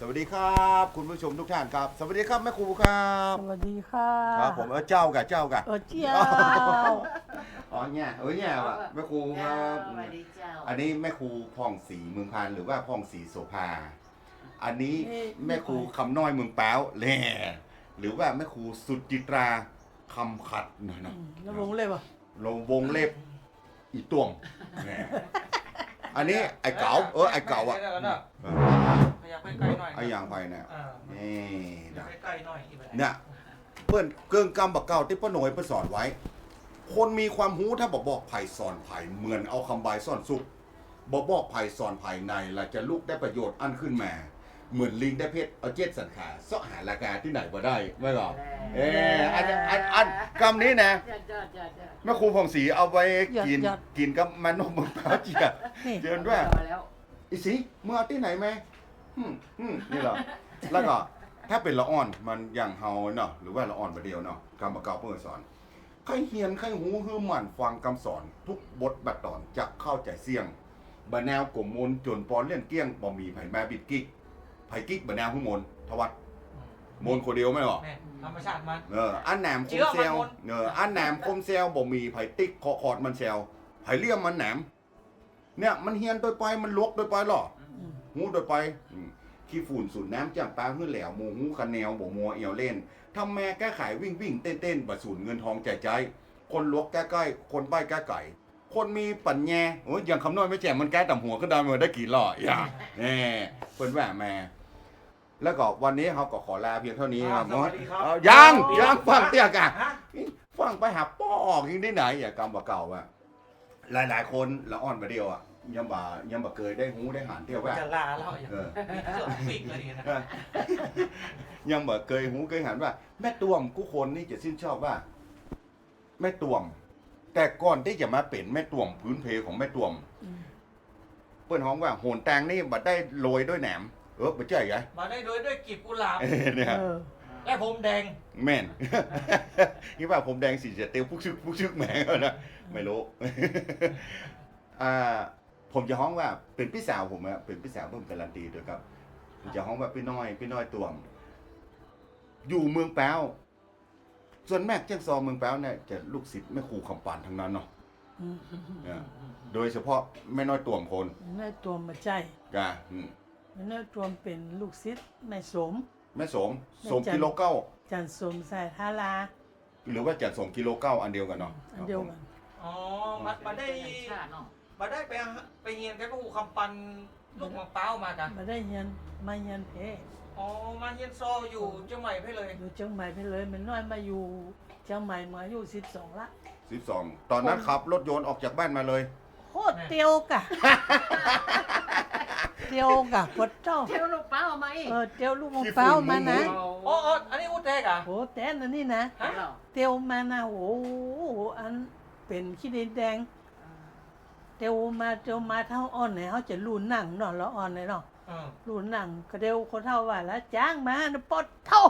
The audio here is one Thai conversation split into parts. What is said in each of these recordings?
สวัสดีครับคุณผู้ชมทุกท่านครับสวัสดีครับแม่ครูครับสวัสดีค่ะครับผมเจ้ากะเจียว อ๋อเนี่ยเนี่ยว่ะแม่ครูครับ สวัสดีเจ้า อันนี้แม่ครูพ่องศรีเมืองพานหรือว่าพ่องศรีโสภาอันนี้แม่ครูคำน้อยเมืองแป๊วแหล่หรือว่าแม่ครูสุจิตราคำขัดหน่อยนะ แล้ววงเลยป่ะ ลงวงเล็บอีตวงแหม่อันนี้ไอ้เก๋าไอ้เก๋าอ่ะ ขยับไปไกลหน่อย ไอ้ยางไปเนี่ย นี่ ขยับ นะ ไปไกลหน่อยอีกแบบ เนี่ยเพื่อนเกิงกำบักเก่าที่ป้าหน่อยเพื่อสอนไว้ คนมีความรู้ถ้าบอกไผ่สอนไผ่เหมือนเอาคำใบซ่อนซุกบอกไผ่สอนไผ่ในละจะลุกได้ประโยชน์อันขึ้นมา เหมือนลิงได้เพชรเอาเจ็ดสันขาเสาะหาราคาที่ไหนมาได้ไม่หรออันกำนี้นะแม่ครูผ่องศรีเอาไว้กินกับมันนมมึงเท้าเจียเดินด้วยอีสิเมื่อที่ไหนไหมนี่เหรอแล้วก็ถ้าเป็นละอ่อนมันอย่างเฮาเนาะหรือว่าละอ่อนประเดียวเนาะกำบักเก่าเพื่อสอนใครเฮียนใครหูคือหมั่นฟังคำสอนทุกบทบัดตอนจะเข้าใจเสี่ยงบะแนวกลมมนจนปอนเลี่ยนเกี้ยงบ่มีไผแม่บิดกิ๊กไผกิ๊กบะแนวผู้มนทวัดมนคนเดียวไม่หรอ ธรรมชาติมัน อันแหนมคมเซลอันแหนมคมเซลบ่มีไผติ๊กคอดมันเซลไผเลี่ยมมันแหนมเนี่ยมันเฮียนโดยไปมันลวกโดยไปหรอหูโดยไปขี้ฝุ่นสูดน้ำจำปาขึ้นแหลวโมหูคะแนวบ่มัวเอียวเล่นทำแม่แก้ไขวิ่งเต้นบ่สูญเงินทองใจคนลวกแก้ใกล้คนใบ้แก้ไก่คนมีปัญญาโอ้ยอย่างคำน้อยไม่แจ่มมันแก้ต่ำหัวก็ได้มาได้กี่หล่ออย่าเพิ่นแหวะแม่แล้วก็วันนี้เขาก็ขอลาเพียงเท่านี้ครับยังฟังเตี้ยกะฟังไปหาป้อออกยังได้ไหนอย่ากำบ่เก่าอะหลายคนละอ่อนประเดียวอะยังบ่เคยได้หูได้หานเที่ยวแว่ะ จะลาแล้วอย่างปีกเลยนะ ยังบ่เคยหูเคยหันว่า แม่ตวมกูคนนี่จะชื่นชอบว่า แม่ตวม แต่ก่อนที่จะมาเป็นแม่ตวมพื้นเพของแม่ตวมเปิ้นฮ้องว่าโหนแตงนี่บ่ได้โรยด้วยแหนมบ่ใช่ไง มาได้ด้วยกีบกุหลาบ เนี่ย และผมแดง แม่น คิดว่าผมแดงสีจะเตียวพุกชึกแหมนะไม่รู้ ผมจะฮ้องว่าเป็นพี่สาวผมอะเป็นพี่สาวผมการันตีด้วยครับผมจะฮ้องว่าพี่น้อยตวม อยู่เมืองแป้วส่วนแม่เจ้งซอเมืองแป้วเนี่ยจะลูกศิษย์แม่ครูคำปานทั้งนั้นเนาะโดยเฉพาะแม่น้อยตวมคน แม่ตัวมาใจ กะ แม่ตัวเป็นลูกศิษย์แม่สม แม่สมกิโลเก้า จันสมสายทารา หรือว่าจะสมกิโลเก้าอันเดียวกันเนาะ อันเดียวกัน อ๋อมาได้ไปเรียนแค่พระครูคำปันลูกมะพร้าวมากัน มาได้เฮียนมาเฮียนเพ อ๋อมาเรียนซออยู่เชียงใหม่ไปเลย อยู่เชียงใหม่ไปเลยมันน้อยมาอยู่เชียงใหม่มาอยู่12ละ 12ตอนนั้นขับรถยนต์ออกจากบ้านมาเลย โคตรเตียวกะเตียวกะปวดเจ้า เที่ยวลูกเป้าไหม เตียวลูกมะพร้าวมานะ อ๋ออันนี้อุตแตกอ่ะ โหแต่อันนี่นะ ฮะ เตียวมานะโหอันเป็นขี้ดินแดงเตียวมาเท่าอ่อนไหนเขาจะรูนหนังเนาะแล้วอ่อนไหนเนาะรูนหนังก็เดียวคนเท่าว่าแล้วจ้างมานะปดเท่า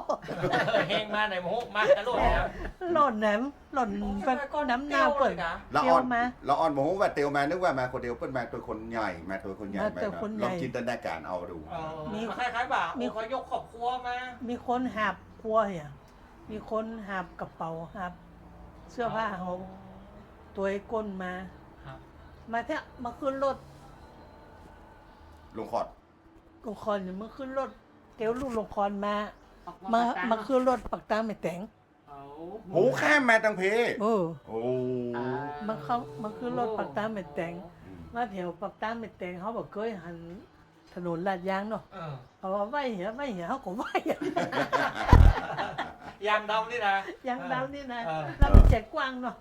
เฮงมาไหนโมโหมาตลอดแล้ว หล่นแหนมหล่นไปน้ำหน้าเปิด ละ เตี อ่ ย อ วน มา ละอ่อนบอกว่าเตียวมานึกว่ามาคนเดียวเปิ้นมาตัวคนใหญ่มาตัวคนใหญ่ มาตัวคนใหญ่ ลองจินตนาการเอาดู คล้ายๆบ่ามีเขายกครอบครัวมา มีคนหาบครัวเนี่ยมีคนหาบกระเป๋าหาบเสื้อผ้าเขาตัวไอ้ก้นมาแท้มาขึ้นรถ ลงคอด ลงคอนเนี่ยมาขึ้นรถเตียวลูกลงคอนมาขึ้นรถปักตามไม่แต่ง โหแค่มาตังเพ โอ้ โอ้ มาขึ้นรถปักตามไม่แต่งมาแถวปักตามไม่แต่งเขาบอกเคยหันถนนลาดยางเนาะเขาว่าไหวเหี้ยเขาก็ไหว ยางดำนี่นะ ยางดำนี่นะแล้วมันใจกว้างเนาะ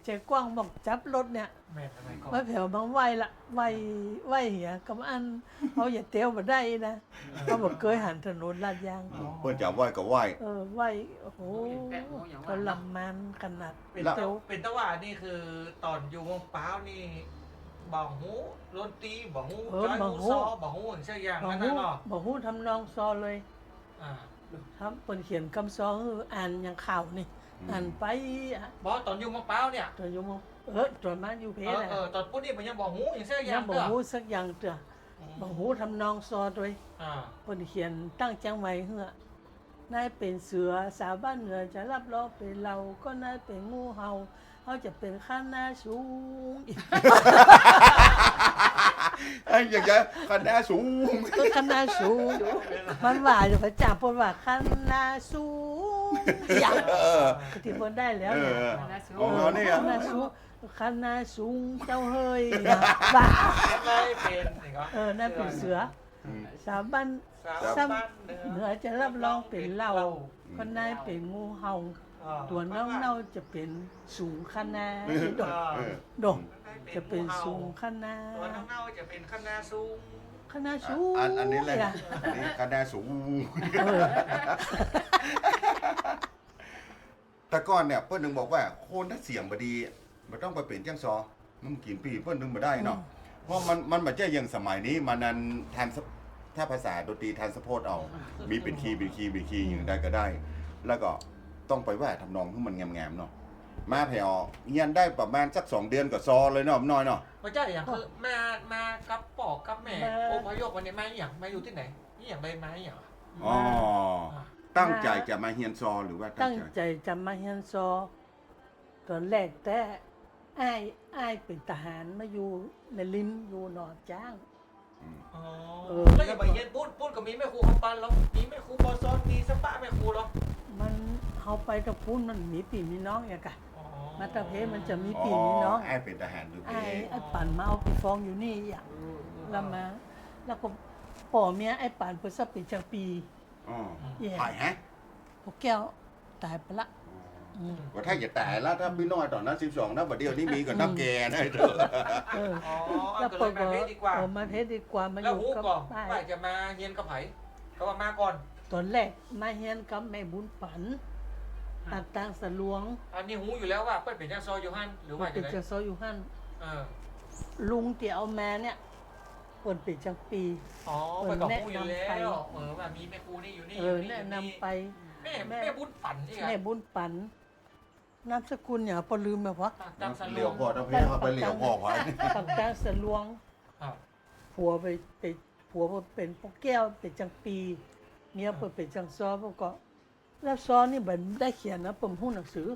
ใจกว้างบอกจับรถเนี่ย แม่ทำไมก่อน มาแถวบางไหวละไหวเหี้ยกับอันเขาอย่าเตี้ยวมาได้นะเขาบอกเคยหันถนนลาดยาง เพื่อนจะไหว้ก็ไหว้ ไหวโอ้โหทรมานขนาด เป็นตะว่านี่คือตอนอยู่วงเป้านี่บ่หูดนตรีบ่หูจอยหูซอบ่หูอย่างเช่นอย่างนั้นเนาะ บอกฮู้ทำนองซอเลยทำเปิ่นเขียนคำซออ่านอย่างข่าวนี่อ่านไป บอกตอนอยู่วงเป้าเนี่ย ตัวอยู่มตอนมาอยู่เพนะ ตอนพูดนี่มันยังบ่หูอย่างเช่นอ ยั ย่าง ง บอกฮู้สักอย่างเถอะ บ่ฮู้ทำนองซอด้วย อ่า เพิ่นเขียนตั้งจังไว้เฮือนายเป็นเสือสาวบ้านเหนือจะรับรองเป็นเราก็นายเป็นงูเห่าเขาจะเป็นข้างหน้าสูงอีก ไอ้อย่างเงี้ยคะแนนสูง ก็ข้างหน้าสูงมันว่าอยู่พระเจ้าเพิ่นว่าข้างหน้าสูงอย่างก็ที่เพิ่นได้แล้วเนี่ย อ๋อนี่อ่ะ ข้างหน้าสูงข้างหน้าสูงเจ้าเฮ้ยนะว่า ไม่เป็นนี่ก็ นั่นเป็นเสือสาวบ้าน สามบ้าน เหนือจะรับรองเป็นเราก็นายเป็นงูเห่าตัวน้องเน่าจะเป็นสูงขนาดดกดกจะเป็นสูงขนา ตัว ด น้องเน่าจะเป็นคณะสูง ขนาดสูง อันนี้แหละ นะ อันนี้คะแนนสูง เออ แต่ก่อนเนี่ยเพื่อนหนึ่งบอกว่าคนถ้าเสียงบดีมันต้องไปเป็นจังซอมันกินปีเพื่อนหนึ่งมาได้เนาะเพราะมันไม่ใช่อย่างสมัยนี้มันนั้นทันถ้าภาษาดนตรีทันสะโพกเอา มีเป็นคีย์อย่างใดก็ได้ แล้วก็ต้องไปว่าทำนองให้มันงามๆเนาะมาแผ่วเงียนได้ประมาณสัก2 เดือนก็ซอเลยเนาะน้อยเนาะ มาจ้าอย่างคือมากับปอกกับแม่โอพยพวันนี้มาอย่างมาอยู่ที่ไหนนี่อย่างใบไม้อย่าง อ๋อตั้งใจจะมาเฮียนซอหรือว่าตั้ ตั้ ง ง ใจ ใจจะมาเฮียนซอตอนแรกแต่อ้ายเป็นทหารมาอยู่ในลิมอยู่หนอจ้าง อ๋อแล้วอย่าไปเย็นปุ้นก็มีแม่ครูคำปันแล้วมีแม่ครูบอซอนมีสปะแม่ครูหรอ มันเอาไปตะพูนมันมีปีมีน้องอย่างกะมาตะเพมันจะมีปีมีน้อง ไอ้เป็นทหารหรือเพ ไอ้ปั่นมาเอาไปฟ้องอยู่นี่อย่างแล้วมา แล้วก็ป่อเมียไอ้ปั่นเพิ่นสักปีจังปี อ๋อ แย่ ถ่ายฮะ พวกแก้วตายไปละอืม ว่าถ้าอย่าแต่แล้วถ้าพี่น้อยตอนนั้น12นะบัดเดียวนี้มีกับน้ำแกนะเธอ เออ อ๋อ แล้ว ก็เล เปิ ย ด มาเพชรดีกว่า มาเพชรดีกว่ามาอ แล้ว ยู่ หู กับ ก่อน ป้าย ว่าจะมาเฮียนกับไผก็ว่ามาก่อน ตอนแรกมาเฮียนกับแม่บุญปันตัดตังสลวง อันนี้หูอยู่แล้วว่าเปิ้นเป็นจังซออยู่หั่นหรือว่าจะ เป็น ได จังซออยู่หั่น เออ ลุงที่เอามาเนี่ยเปิดเป็นจังปี อ๋อไปกับหูอยู่แล้วว่ามีแม่ครูนี่อยู่นี่ แนะนำไป แม่บุญฝันที่ แม่บุญปันนามสกุลอย่าพอลืมแบบว่า ตามส เหลียวพอต้อง ตั้ เพี่เอาไปเหลียวพอไว้ ตัดตังสลวง ครับ ผัวไปผัวเป็นพวกแก้วเป็นจังปีเมียเปิดเป็นจังซอพวกก็แล้วซอนี่บันได้เขียนนะผมหู้หนังสือ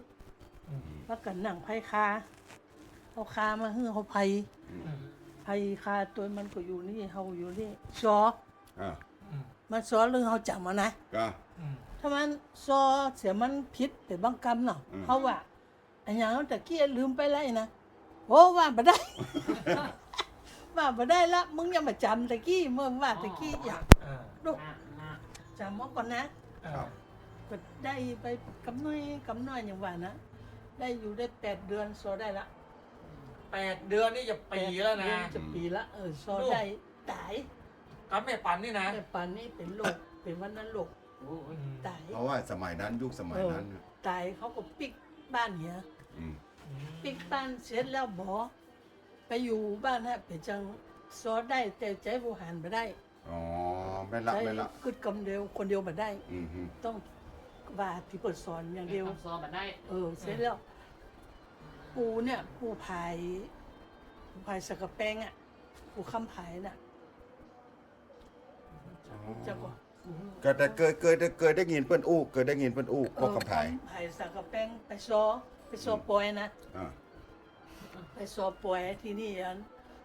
แล้วกันหนังไพ่คาเอาคามาฮื้อเขาไพ่ไพ่คาตัวมันก็อยู่นี่เขาอยู่นี่ซอ อ่ะ มันซอเรื่องเขาจับมานะ ก็ ถ้ามันซอเสียมันผิดเป็นบางกรรมเนาะเขาว่าอันอย่างนั้นแต่กี้ลืมไปแล้วนะโอ้ว่าบ่ได้ ว่าบ่ได้ละมึงอย่ามาจำตะกี้มึงว่าตะกี้อย่างลูกจำมาก่อนนะ ครับ ก็ได้ไปกำน้อยอย่างว่านะได้อยู่ได้8 เดือนซอได้ละ 8 เดือนนี่จะปีแล้วนะ เดือจะปีละซอได้ตาย กับแม่ปันนี่นะ แต่ป่านนี้เป็นโรคเป็นวันนั้นโรคตาย เพราะว่าสมัยนั้นยุคสมัยนั้น ตายเขาก็ปิกบ้านเนี่ย อืม ปิกบ้านเสร็จแล้วบอไปอยู่บ้านฮะเป็นจังซอได้แต่ใจบูหันไม่ได้ อ๋อไม่ละ ใจ ไม่ละ กึดกำเดียวคนเดียวมาได้ อืมฮึ ต้องว่าที่เปิดสอนอย่างเดียว ซอบัดได้ เสร็จแล้ว ปูเนี่ยปูพายสกกระแปงอ่ะปูคำพายน่ะเจ้าก็ ก็แต่เคยได้ยินเปิ้นอู้เคยได้ยินเปิ้นอู้พวกคำผาย พายสกกระแปงไปซอปอยนะ อ่า ไปสอบป่วยที่นี่อัน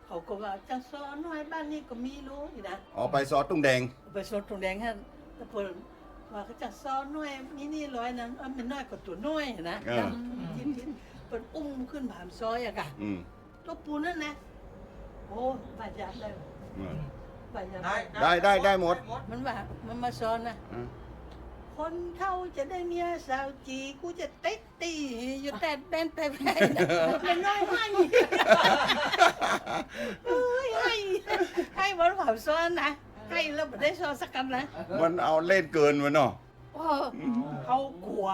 เขาก็ว่าจังซอน้อยบ้านนี้ก็มีรู้อีกนะ อ๋อไปซอตุ้งแดง ไปสอบตรงแดงฮะแต่เพิ่นว่าเขาจังซอน้อยมีนี่ร้อยนั้นมันน้อยกว่าตัวน้อยนะทินเพิ่นอุ้มขึ้นผ่านซอยอะกะ อืม ตัวปูนั่นนะโอ้บาดยับเลย อืม บาดยับ ได้หมด มันว่ามันมาสอนนะ อ่า คนเท่าจะได้เมียสาวจีกูจะเต็กตีอยู่แต่แดนแต่แพ้เป็นน้อยให้ให้บนความซ้อนนะให้แล้วไม่ได้ซ้อนสักคำนะ มันเอาเล่นเกินมันเนาะ เขากลัว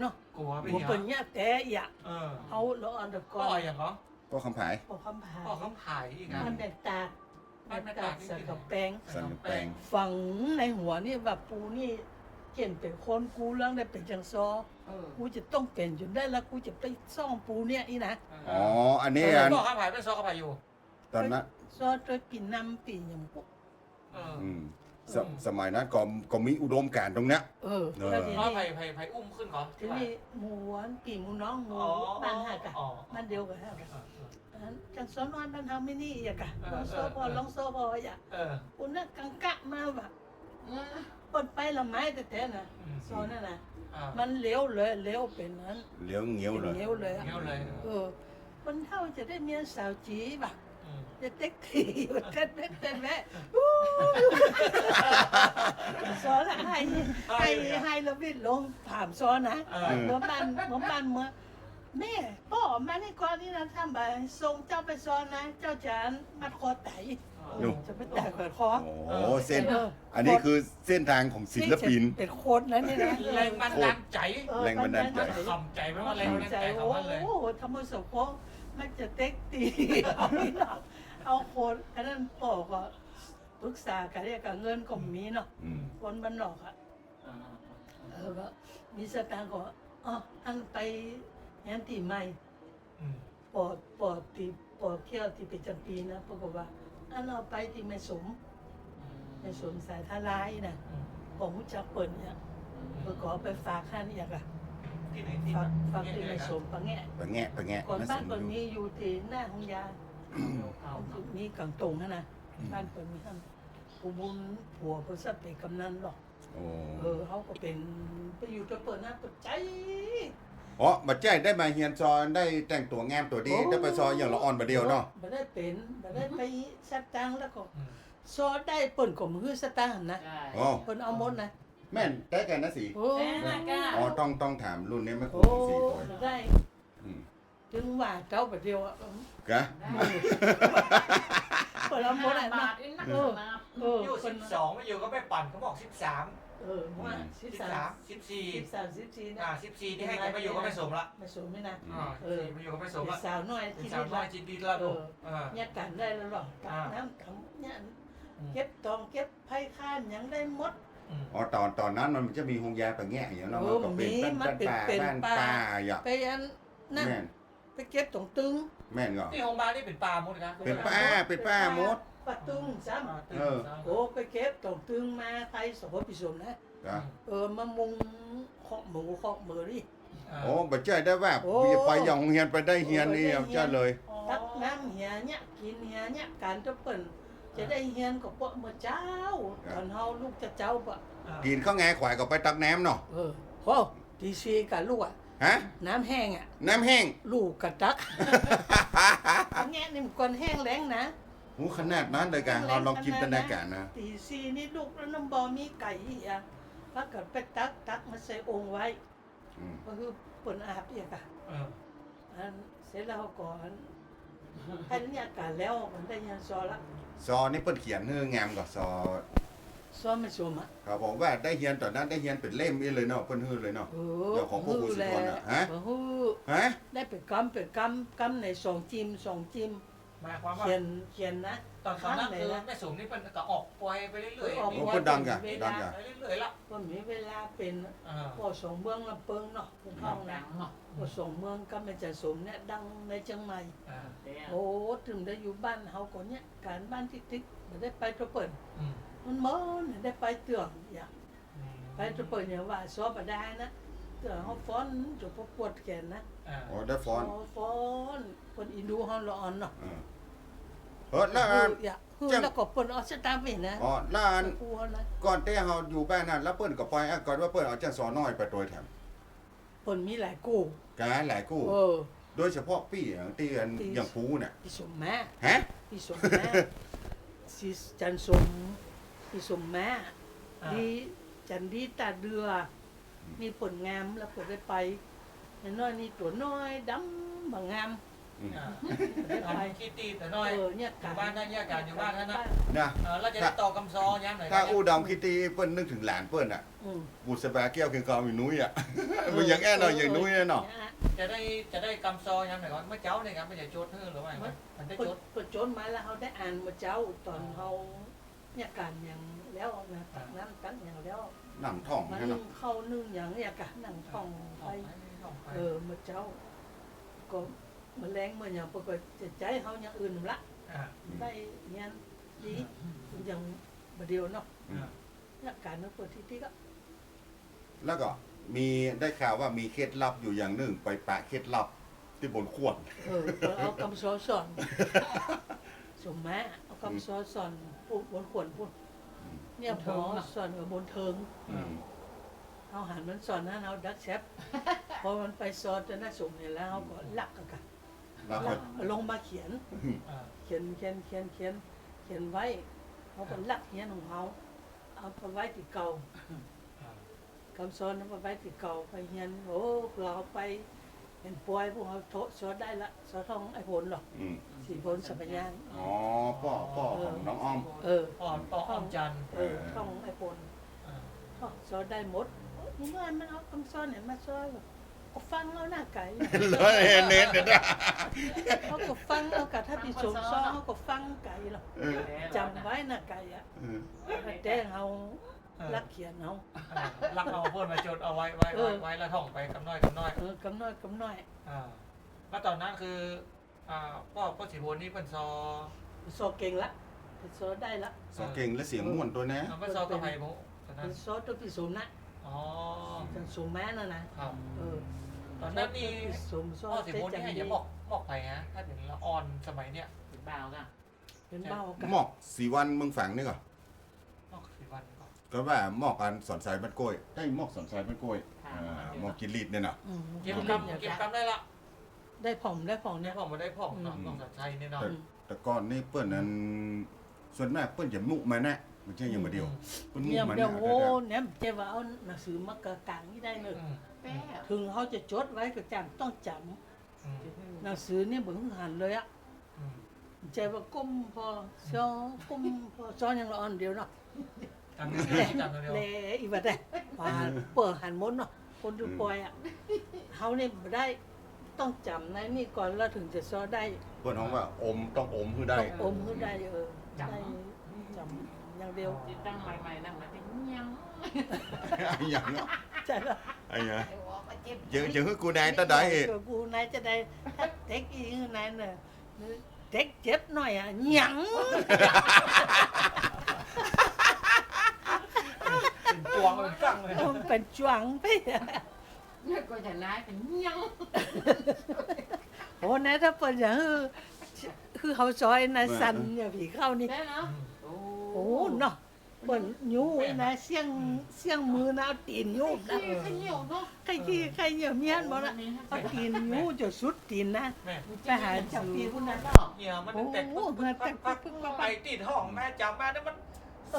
เนาะ กลัวไป กลัว เนี่ย เป็นเนี่ยแต่อย่า เออ เขาเราอันดับก่ ก็ อน อย่างเหรอ ก็คำผาย เอาคำพา ก็เขาถ่ายอีกนะ มันแดดตากใส่กับแป้ง สันแปลง ฝังในหัวนี่แบบปูนี่เก่งเป็นคนกูเรื่องได้เป็นจังซอกูจะต้องเป็นจนได้แล้วกูจะไปซ่องปูเนี่ยอีนะ อ๋ออันนี้ ก็เขาถ่ายเป็นซอกเขาถ่ายอยู่ ตอนนั้น ซอตัวปีนำปีอย่างพวก เออ อืมสมัยนั้นก็มีอุดมการณ์ตรงเนี้ย แล้วที อ๋อ นี้ ไผ่อุ้มขึ้นก่อน ทีนี้หมู่วันปีหมู่น้องหมู่บ้านหักอะบ้านเดียวกันหักอะจังสอนวันบ้านเฮาไม่นี่อีกอะลองโซพอลองโซพออย่า เออ อุ่นน่ะกังกะมาแบบเปิดไปละไม้แต่แต่น่ะซอนนั่นน่ะมันเลี้ยวเลยเลี้ยวเป็นนั้น เลี้ยวเงี้ยวเลย เลี้ยวเลยอะ เงี้ยวเลย คนเท่าจะได้เมียสาวจีบ่ะ อืม จะเต็กทีว่าเต้นแม่แม่สอนอะให้เราวิ่งลงถามสอนนะเมื่อบ้านแม่พ่อมาในก่อนนี่นะทำไปส่งเจ้าไปสอนนะ เจ้าจะมัดคอไตจะไปแตกขวดคอ โอ้เส้น อันนี้คือเส้นทางของศิลปิน เป็นโคนนะนี่นะ แรงบันดาลใจ แรงบันดาลใจ คำใจไหมว่าแรงบันดาลใจ โอ้ คำว่าเลย โหทำมือสกปรกมันจะเต็กตีเอาพี่น้องเอาโคนอันนั้นพ่อก็ปรึกษากันเรียกกับเงินก็มีเนาะ อืม คนบ้านนอกอ่ะก็มีสตางค์ก็อันไปยันตีใหม่ อืม ปอเที่ยวที่เป็นจำปีนะปรากฏว่าอันเอาไปที่แม่สมสายทลายนะของมุจักเปิดเนี่ยเพื่อขอไปฝากข้านี่อยากอะ ที่ไหนที่ ฝากที่แม่สมปะแงะ ปะแงะ ก่อน น่า บ้าน สน ก่อน ดู มีอยู่ที่หน้าของยามีกังตรงนะบ้านเปิดมีท่านผู้บุญผัวเพื่อสับเป็นกำนันหรอก โอ้ เขาก็เป็นไปอยู่จะเปิดหน้าเปิดใจ อ๋อบัดใจได้มาเฮียนซอนได้แต่งตัวงามตัวดีได้ไปซอยอย่างละอ่อนบัดเดียวเนาะ บ่ได้เป็นบ่ได้ไปสตางค์แล้วก็ซอได้เปิ่นก็มือสตางค์นะ อ๋อ เปิ่นเอาหมดนะ แม่นได้กันนะสิ โอ้ อ๋อต้องถามรุ่นนี้ไม่คุ้ โอ้ มสี่ตัว ได้ อืม ถึงว่าเจ้าบ่เดียวอ่ะ กะ เปิ่นเอาหมดอ่ะนะเออ อยู่ เปิ่น 12ไม่อยู่ก็ไม่ปั่นเขาบอก13 ว่า13 14 14นะ 14ที่ให้กันไปอยู่ก็ไม่สมละ ไม่สมไม่นะ 14ไปอยู่ก็ไม่สมละ สาวน้อย เป็น ที่ สาว นี่ น้อ ละ ยจิตดีละลูก เนี่ยกันได้แล้วหรอกกับน้ำกับเนี่ยเก็บตองเก็บไผ่ข้านหยังได้หมด อ๋อตอนนั้นมันจะมีหงยาปะแงะอย่างเนาะ โอ้ มันก็เป็น มีมันเป็น บ้าน ป่า ป่าอย่า ไปอันนั่น แม่น ไปเก็บตรงตึง แม่นก็ ที่โรงพยาบาลนี่เป็นป่าหมดนะ เป็นป้ามด ปะตึงซ้ำโอ้ไปเก็บตรงตึงมาไปสมปิสมนะ กะ มามุงเคาะหมูเคาะเบอร์นี่ โอ้บัดใจได้ว่าไปอย่างเฮียนไปได้เฮียนนี่จ้าเลย ตักน้ำเหียเนี่ยกินเหียเนี่ยการจะเปิ่นจะได้เฮียนกับพวกเมื่อเจ้าตอนเฮาลูกจะเจ้าปะ กินข้าวแงขวายก็ไปตักน้ำเนาะ โอ้ทีซีกับลูกอ่ะ ฮะ น้ำแห้งอ่ะ น้ำแห้ง ลูกกระตักอันเนี้ยนี่มันก่อนแห้งแล้งนะ หูขนาดนั้นเลยกันเราลองจินตนาการนะ ตีซีนี่ลูกแล้วน้ำบอมีไก่อ่ะแล้วก็ไปตักมาใส่องค์ไว้ อืม ก็คือเปิ่นอาบอีกอ่ะอันเสร็จแล้วก่อนให้เนี่ยการแล้วมันได้ยันซอละ ซอนี่เปิ้นเขียนเนื้องามกว่าซอ ซอไม่ชมอ่ะ ครับผมว่าได้เฮียนตอนนั้นได้เฮียนเป็นเล่มนี่เลยเนาะเปิ้นฮื้อเลยเนาะ เดี๋ยวของพวกคุณสุพรน่ะฮะ ฮู้ ฮะ ได้เป็นกำในสองจิม หมายความว่า เขียนนะ ตอนนั้นคือแม่สมนี่เป็นก็ออกปล่อยไปเรื่อยๆ ออก โอ้เปิ้นดังกะดังกะ ไปเรื่อยๆละ ก็มีเวลาเป็นพอส่งเมืองลำเปิงเนาะเป็นห้องนะพอส่งเมืองก็ไม่จะสมเนี่ยดังในเชียงใหม่โอ้ถึงได้อยู่บ้านเฮาก่อนเนี่ยการบ้านติ๊กไม่ได้ไปตัวเปิ่นมันเมินได้ไปเตืองอย่างไปตัวเปิ่นอย่างว่าซอบได้นะเตืองเฮาฟ้อนจะพวกปวดแขนนะ โอ้ได้ฟ้อน ฟ้อนคนอินดูเฮาละอ่อนเนาะ แล้ว อย่าแล้วก็เปิ่นเอาสตางค์ไปนะ อ๋อแล้ว กลัวนะ ก่อนแต่เฮาอยู่บ้านนั่นแล้วเปิ้นก็ปล่อยก่อนว่าเปิ้นเอาจังซอน้อยไปตัวแถม เปิ่นมีหลายกู้ กะหลายกู้โดยเฉพาะปี้อย่างปูเนี่ย พี่สมมา ฮะ พี่สมแม่สิจันสมพี่สมแม่ดีจันดีตาเดือมีผลงามแล้วเปิดได้ไปน้อยนี่ตัวน้อยดำบางงามได้ไป คิดตีแต่น้อย เนี่ย อยู่บ้านนั่นเนี่ยการอยู่บ้านนั่นนะ นะ เราจะได้ต่อกำซอย้ำหน่อย ถ้าอู้ดำคิดตีเปิ้นนึกถึงหลานเปิ้นอ่ะบุษบาเกี้ยวคือกอมีนุ้ยอ่ะมันอย่างแอ่เนาะอย่างนุ้ยเนาะ จะได้กำซอย้ำหน่อยก่อนเมื่อเจ้าเนี่ยครับไม่จะโจทย์เพื่อหรือว่ามันได้โจทย์ เปิดโจนมาแล้วเขาได้อ่านมาเจ้าตอนเขาเนี่ยการอย่างแล้วนะตักน้ำตักอย่างแล้ว หนังท่อง มัน ใช่เนาะ เข้านึ่งอย่างเนี่ยกะหนังทองไปมาเจ้าก็มาแรงมาอย่างปกติจะใจเขาอย่างอื่นละ อ่า ได้เงี้ยดีอย่างประเดียวเนาะ อืม หลักการนักเปิดที่ก็ แล้วก็มีได้ข่าวว่ามีเคล็ดลับอยู่อย่างหนึ่งไปแปะเคล็ดลับที่บนขวด เอาคำสอนสอนสมแม่เอาคำสอนสอนพูดบนขวนพูดเนี่ยพอสอนบนเทิง อืม เอาหันมันสอนนะเอาดักแซบพอมันไปสอนจะน่าสมเนี่ยแล้วเขาก็ลักกัน แล้ว ลั ก็ กลงมาเขียน อ่า เขียนไว้เขาก็ลักเขียนของเขาเอาไปไว้ที่เก่า อ่า คำสอนนั้นไปไว้ที่เก่าไปเฮียนโอ้เผื่อเขาไปเห็นป่วยพวกเขาโทษสอนได้ละสอนท้องไอ้ผลหรอก อืม สี่ผลสัมปญาน อ๋อพ่อของน้องอ้อม ป้อนป้อนจันทร์ ท้องไอ้ผล อ่า สอนได้หมดนี่ว่ามันเอาคำสอนเนี่ยมาสอนก็ฟังแล้วหน้าไก่ แล้วเน้นเดี๋ยวนะ เขาก็ฟังเอากะถ้าพี่สมซ้อเขาก็ฟังไก่หรอก เออ จำไว้นะไก่อะ เออ แต่เอาลักเขียนเอา รักเอาเพื่อนมาจดเอาไว้แล้วท่องไปกำน้อย กำน้อย อ่าแล้วตอนนั้นคือพ่อสิโพนี่เป็นซอ โซเก่งละโซได้ละ สอเก่งและเสียงม่วนตัวนะ เป็นซอกระไพมุตอนนั้น โซตัวพี่สมนะ อ๋อ เป็นสมแม่น่ะนะครับ ตอนนั้นนี่ สมโซ พ่อสิโพนี่ให้อย่าบอกไปฮะถ้าเป็นละอ่อนสมัยเนี้ย เป็นบ่าวกัน เป็นเบ้ากัน หมอกสีวันเมืองแฝงนี่ก่อน บอกสิวันก่อน ก็ว่าหมอกอันสอนสายบ้านกล้วยได้หมอกสอนสายบ้านกล้วยหมอกกินลีดเนี่ยนะ เก็บกำได้ละ ได้ผ่องเนี่ย เนี่ยผมมาได้พ่องเนาะน้องสัญชัยเนี่ยเนาะ แต่ก่อนนี่เปิ้นนั้นส่วนมากเปิ้นจะมุกมาแน่มันใช่อย่างมาเดียวเปิ้นมุ เนี่ย กมา เดี๋ แน่ ยวโอ้เนี่ยเจ้าว่าเอาหนังสือมากระกางนี่ได้เลย แป้ ถึงเขาจะจดไว้ก็จำต้องจำหนังสือเนี่ยเบิ่งหันเลยอะเจ้าว่าก้มพอซ้อก้มพอซ้อยังละอ่อนเดียวเนาะ จำเดียว เลอีบัดได้ว่าเปิดหันมดเนาะคนดูปล่อยอ่ะเขาเนี่ยบ่ได้ต้องจำนะนี่ก่อนแล้วถึงจะซ้อได้ เปิ้นฮ้องว่าอมต้องอมคือได้ ต้องอมขึ้นได้ได้จำอย่างเดียว ที่ตั้งใหม่ๆนั่งมาเป็นยัง ไอ้หยังเนาะ ใช่แล้ว ไอ้หยัง ไอ้วอมาเจ็บ เจอคือกูได้ตาได้ กูนายจะได้ถ้าเด็กอีกนายเนี่ยเด็กเจ็บหน่อยอ่ะหยัง เป็นจวงเป็นฟังเลย มันเป็นจวงไป เนี่ยก็จะนายเป็นยัง โอ้นายถ้าเปิดอย่างคือเขาซอยนายสันอย่างผีเข้านี่ ได้เนาะ โอ้เนาะเปิดยูนะเสียงมือนะเอาตีนยูนะ ขยี้เนาะ ใครเหยียบเมียนบ่ละเอาตีนยูจะสุดตีนนะ แม่ ไปหาจับปีคุณนะ เหี่ยมันแตกไปติดห้องแม่จับมาเนี่ยมัน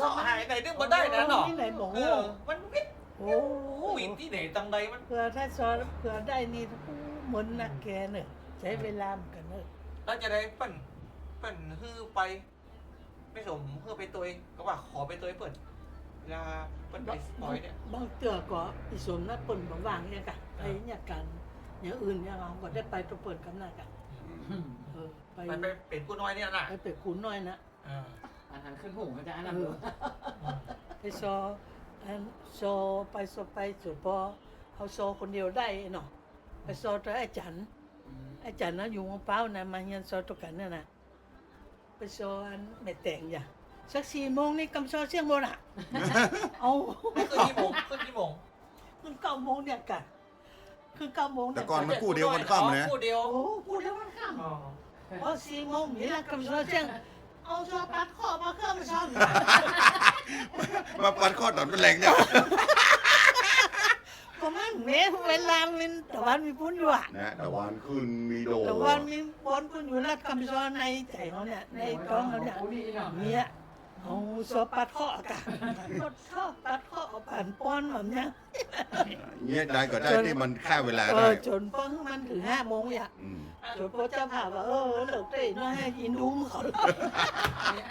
สอหายไหนนึกมาได้นะเนาะ ที่ไหนบอก มันวิท โอ้ วิทที่ไหนตังใดมัน เผื่อถ้าซอยเผื่อได้นี่เหมือนนักแกเนี่ยใช้เวลาเหมือนกันเนอะ แล้วจะได้เปิ่นฮือไป ไม่สมฮือไปตัวเองก็ว่าขอไปตัวเปิ่นเวลาเปิ่นไปปล่อยเนี่ย บางเตือก็อีสมนะเปิ่นบ่ว่างเนี่ยกันไปเนี่ยกันอย่างอื่นเนี่ยเราก็ได้ไปตัวเปิ่นกำนันกันไป มันไปเป็นผู้น้อยเนี่ยนะ ไปเป็ดคูน้อยนะ อาหารขึ้นหูจะอันนั้น ไปซออันซอไปสุดพอเอาซอคนเดียวได้เนาะไปซอตัวไอ้จันนะอยู่ของเป้านะมาเฮียนซอตัวกันเนี่ยนะไปซออันไม่แต่งอย่าสัก4 โมงนี่กำซอเสียงโมน่ะเอา ขึ้นกี่โมง ขึ้น9 โมงเนี่ยกันขึ้น9 โมง แต่ เนี่ย ก่อนมันกู้เดียวมันค่ำนะ คู่เดียว โอ้พูดแล้วมันค่ำพอ4 โมงนี่ละกำซอเสียงเอาซอปัดข้อมาเครื่องมาซ้อม มาปัดข้อตอนเป็นแรงเนี่ย ก็มันเวลามันตะวันมีปุ้นอยู่อะ นะตะวันขึ้นมีโด ตะวันมีปุ้นอยู่แล้วคำสอนในใจเขาเนี่ยในท้องเขาเนี่ยเนี่ยเอาสอบปัดข้อกันปัดข้อเอาผ่านป้อนแบบเนี้ย เงี้ยได้ก็ได้ที่มันค่าเวลา เอ ได้ อจนป้อนมันถึง5 โมงอ่ะ อืม จนพ่อเจ้าผ่าว่าเลิกได้น้อยให้ยินดูมเขา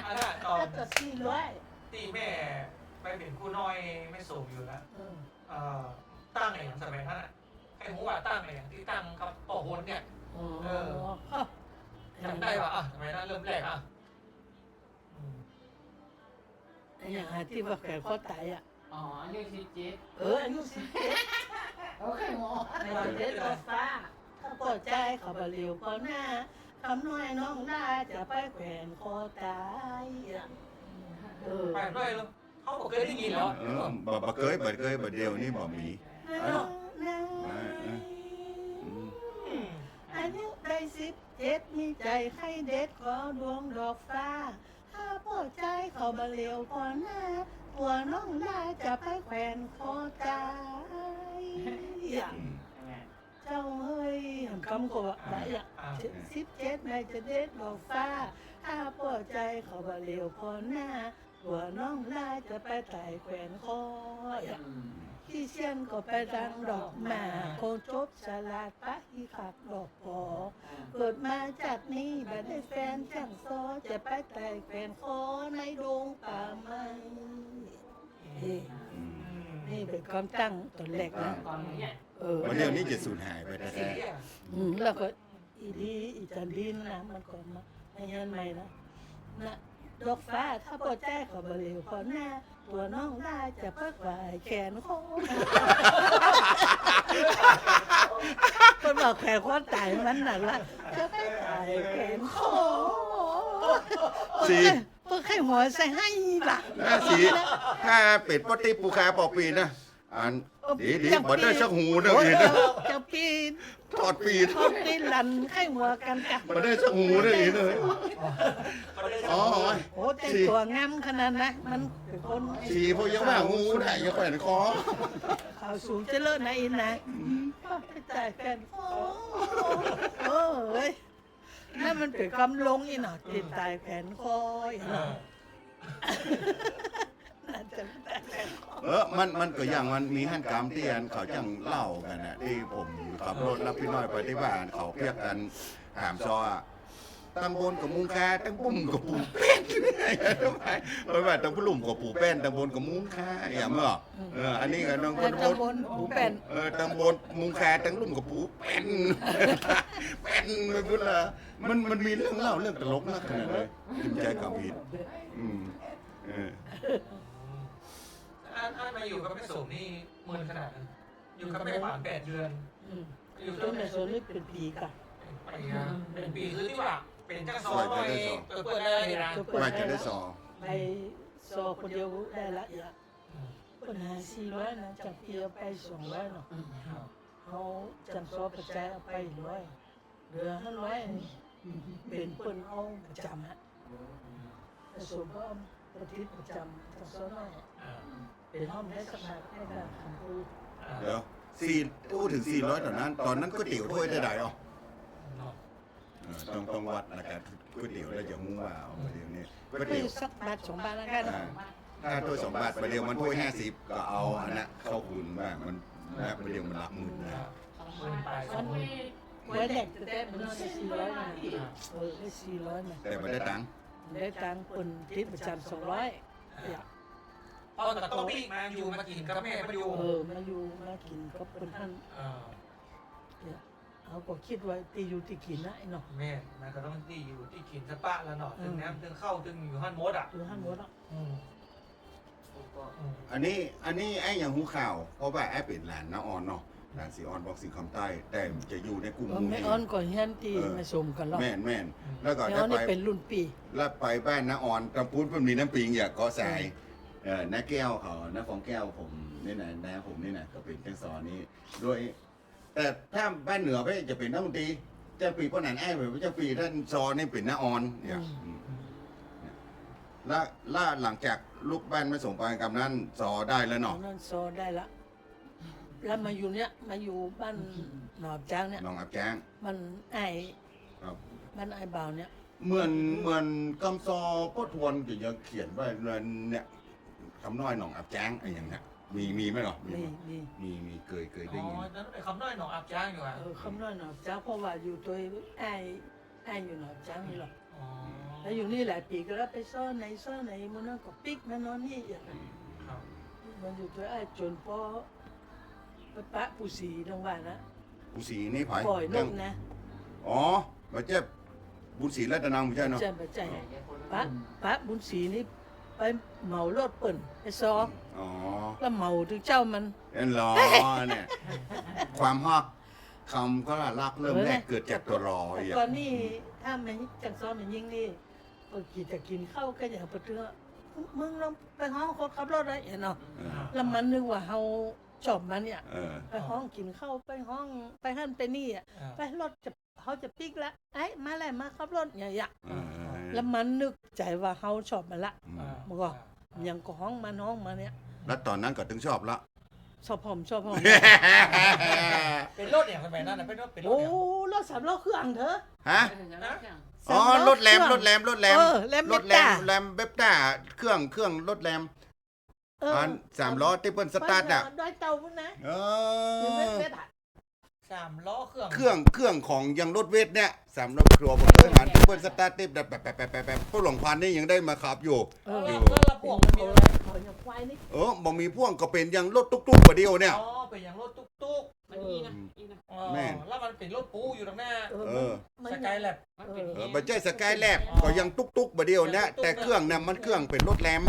อันนั้นตอน แต่ที่ร้อย ตีแม่ไปเป็นคู่น้อยไม่สูงอยู่แล้วตั้งอะไรอย่างสมัยนั้นให้หูว่าตั้งอะไรอย่างที่ตั้งกับต่อโหนเนี่ยจำได้ป่ะสมัยนั้นเริ่มแรกอ่ะ อย่างที่ว่าแขกข้อตายอ่ะ อ๋ออายุ17 อายุ17 โอเคหมอ ในวันเด็กฟ้าเขาปลดใจเขาบริวพอหน้า คำน้อยน้องได้จะไปแขวนคอตายเออ ไปด้วยแล้วเขาบอกเคยได้ยินแล้ว บ่เคยบ่เดียวนี่บ่มี อายุได้17มีใจใครเด็ดขอดวงดอกฟ้าถ้าพอใจเขาบะเหลียวพอหน้าตัวน้องได้จะไปแขวนคอตายเจ้าเฮ้ยคำก็ว่าอะไร17แม่จะเด็ดดอกฟ้าถ้าพอใจเขาบะเหลียวพอหน้าตัวน้องได้จะไปไต่แขวนคอที่เชียนก็ไปดังดอกหมาคงจบสลาดปะอีขักดอกปอเกิดมาจากนี้บัดได้แฟนช่างซอจะไปไต่แขวนคอในดงป่าไม้นี่เป็นความตั้งตอนแรกนะ ตอนนี้เนี่ย วันเดียวนี้จะสูญหายไปแท้ แล้วก็อีจันดีนะมันก่อนมาให้ยันใหม่นะดอกฟ้าถ้าพอใจเขาบะเหลียวพอหน้าตัวน้องได้จะพักไหวแขนคอคนบอกแขนคอตายมันหนักละจะไปตายแขนคอ ๆสี เพื่อให้หัวใส่ให้ล่ะ สีถ้าเป็ดปติปูคาปอปีนะอันดีบ่ได้สักหูเด้ออีนะ จะปีน ทอดปีน เขาปีนหลันให้หัวกันกัน บ่ได้สักหูเด้ออีเลยอ๋อ โอ้แต่งตัวงามขนาดนะมันเป็นคน สีพวกยังว่างูได้ยังแขวนคอ เขาสูงเจริญนะอินนะไปตายแขนคอโอ้ยนั่นมันเป็นคำลงอีหน่อติดตายแขนคออีหน่อน่าจะตายแขนคอ มันก็อย่างมันมีหั่นกรรมที่อันเขาจังเล่ากันน่ะที่ผมขับรถรับพี่น้อยไปที่บ้านเขาเรียกกันหามซออะตั้งบนกับมุงคาตั้งบุ่มกับปูแป้นทำไมเพราะว่าตั้งบุ่มกับปูแป้นตั้งบนกับมุงคาอย่างเมื่ออันนี้ก็ตั้งบ แต่ น ตำบลหูเป็น ตั้งบนมุงคาตั้งลุ่มกับปูแป้นเป็นไปพูดละมันมีเรื่องเล่าเรื่องตลกมากขนาดเลยจิมใจกับผิดเออ อันมาอยู่กับแม่สมนี่เมินขนาดนั้นอยู่กับแม่หวาน8 เดือน อยู่ ต้นในโซนนี้เป็นผีค่ะ เป็นปีคือที่ว่าเป็นจังซอยเปิดเลยนะ ว่าจะได้สอ ไปโซคนเดียวได้ละอย่าปัญหา400นะจากเพียไป200เนาะเขาจังโซประจายเอาไป100เหลือ500เป็นเปิ้นเอาประจำฮะผสมว่าประทิศประจำจังโซน้อยเป็นห้องได้สักพักได้แบบคำพูด เดี๋ยวพูดถึง400ตอนนั้นก๋วยเตี๋ยวถ้วยได้อ๋อต้องวัดนะครับก๋วยเตี๋ยวแล้วจะงูว่าเอาประเดี๋ยวนี้ก๋วย ก็ เตี๋ยว สักบาท2 บาทแล้วกัน ถ้าถ้วย2 บาทประเดี๋ยวมันถ้วย50ก็เอาอันนั้นเข้าคุณว่ามันนะประเดี๋ยวมันหลักหมื่นนะ มันเมื่อเด็กจะได้มันได้400นะได้400นะ แต่ไม่ได้ตังค์ ได้ตังค์คนทิศประจำ200อย่า พอแต่ตัวพี่มาอยู่มากินกับแม่มาอยู่ มาอยู่มากินก็เป็นท่านเขาก็คิดว่าตีอยู่ที่กินนะไอ้เนาะ แม่มันก็ต้องที่อยู่ที่กินสปะแล้วเนาะถึงน้ำถึงเข้าถึงอยู่ห้านมดอ่ะ อยู่ห้างรถเนาะ อันนี้ไอ้อย่างหูข่าวเพราะว่าไอ้เป็นหลานน้าออนเนาะหลานสีออนบอกสีคำใต้แต่จะอยู่ในกลุ่มหมู่ ไม่ นี้ อ้อนก่อนเฮียนตีมาชมกันหรอก แม่นแล้วก็ แล้ ได้ ว ไป นี่เป็นรุ่นปี แล้วไปบ้านน้าออนตำปูนเพิ่นมีน้ำปิงอย่าเกาะสายน้าแก้วเขาน้าฟองแก้วผมนี่นะน้าผมนี่นะก็เป็นจังสอนนี้ด้วยแต่ถ้าบ้านเหนือไปจะเป็นนักดนตรีจะปีป้อนนั้นไอ้แบบจะปีท่านซอนี่เป็นน้าออนเนี่ยแล้วหลังจากลูกบ้านมาส่งไปกำนั้นซอได้แล้วเนาะ นั่นโซได้ละแล้วมาอยู่เนี้ยมาอยู่บ้านหนอบจ้างเนี่ย น้องอับแจ้ง มันไอ้ ครับ บ้านไอ้บ่าวเนี่ย เหมือนกำซอพ่อทวนจะยังเขียนไว้เนี่ยคำน้อยหนองอับแจ้งอะไรอย่างเงี้ยมีไหมหรอ มีเคย อ๋ ได้ อ ยิน นั้นไอ้คำน้อยหนองอาบจ้างอยู่อ่ะ คำน้อยหนอบจ้างเพราะว่าอยู่ตัวไอ้อยู่หนอบจ้างนี่หรอก อ๋อ แล้วอยู่นี่หลายปีก็แล้วไปซ่อนไหนมันนั่นก็ปิกนั่นนอนนี่อย่าง ครับ มันอยู่ตัวไอ้จนพอไปปะผู้สีตรงบ้านนะ บุษีนี่ไผ่ ปล่อยนกนะ อ๋อมาเจ็บบุษีรัตนังไม่ใช่เนาะ ใจไปใจปะบุญศรีนี่ไปเหมารถเปิ่นไปซอ อ๋อ แล้วเหมาถึงเจ้ามัน เอ็นรอเนี่ยความฮอกคำก็รักเริ่มแรกเกิดจากตัวรออย่าง ตอนนี้ ถ้ามันจังซ้อมมันยิ่งนี่จะกินข้าวก็อย่างไปเถอะมึงลองไปห้องคนขับรถได้เนาะแล้วมันนึกว่าเฮาชอบมันเนี่ยไปห้องกินข้าวไปห้องไปหั่นไปนี่อ่ะไปรถจะเขาจะปิกแล้วไอ้มาแล้วมาขับรถอย่างแล้วมันนึกใจว่าเฮาชอบมันละมันก็ยังก็ห้องมันเนี่ย แล้วตอนนั้นก็ถึงชอบละ ชอบผม เป็นรถอย่างสมัยนั้นนะเป็นรถ โอ้ อย่าง รถสามล้อเครื่องเถอะ ฮะ สา อ๋อ มล้ รถแรม เคอง รถแรม เออแรม ร เบ ถแร ต้าม แรมเบปต้าเครื่องรถแรม อัน3 ล้อที่เปิ้นสตาร์ทอ่ะ ด้วยเตาพุ่นนะ เอ คือ อ เวทอะ 3 ล้อเครื่อง เครื่องของยังรถเวทเนี่ย3 ล้อครัวผมเคยหันที่เปิ้นสตาร์ทติดแบบผู้หลงพันนี่ยังได้มาขับอยู่ เออ แล้วระบบมันมีอะไร เขาอย่างควายนี่ บ่มีพ่วงก็เป็นยังรถตุ๊กๆประเดียวเนี่ย อ๋อเป็นอย่างรถตุ๊ก มันอีนะอีนะ ๆอ๋อ แม่น แล้วมันเป็นรถปูอยู่ตรงหน้า มัน สกายแลบ มันเป็น บ่ใช่สกายแลบก็ยังตุ๊กๆประเดียวเนี่ยแต่เครื่องเนี่ยมันเครื่องเป็นรถแรม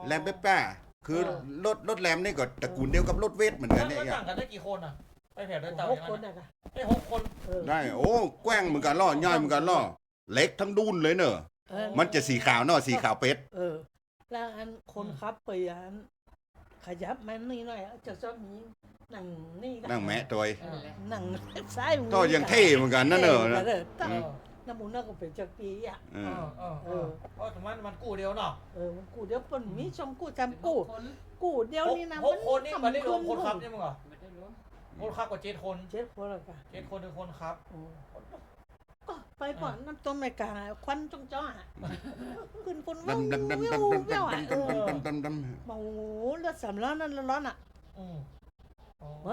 แรมเบปต้าคือรถแรมนี่ก็ตระกูลเดียวกับรถเวทเหมือนกันเนี่ย แล้วต่างกันได้กี่คนอ่ะไปแผ่ด้วยเตา ห อก ย่าง คน นั้น อะ ได้6 คน ได้โอ้แกว้งเหมือนกันล่อย่อยเหมือนกันล่อเล็กทั้งดุนเลยเนอะมันจะสีขาวเนาะสีขาวเป็ด แล้วอันคนขับไปอันขยับมันนี่หน่อยจะชอบมีหนังนี่ นั่งแมะตัว หนังซ้าย ก็ยังเท่เหมือนกันนั่นเนอะนะ ตั้งน้ำมูน่าก็เป็นจากปีอ่ะ เพราะมันกู้เดียวเนาะ มันกูเดี๋ยวปนมีชมกูจำกูเดี๋ยวนี้นะ 6 คนนี่มันได้รวมคนขับใช่มั้งเหรอ ไม่ได้รู้ คนขับกว่า7 คน 7 คนละกัน 7 คนคือคนขับ ก็ไปก่อนน้ำต้นไม่กาควันจ้องจ้อขึ้นคน ดำดำดำดำดำดำดำดำดำ โอ้โหรถสามล้อนั่นร้อนอ่ะ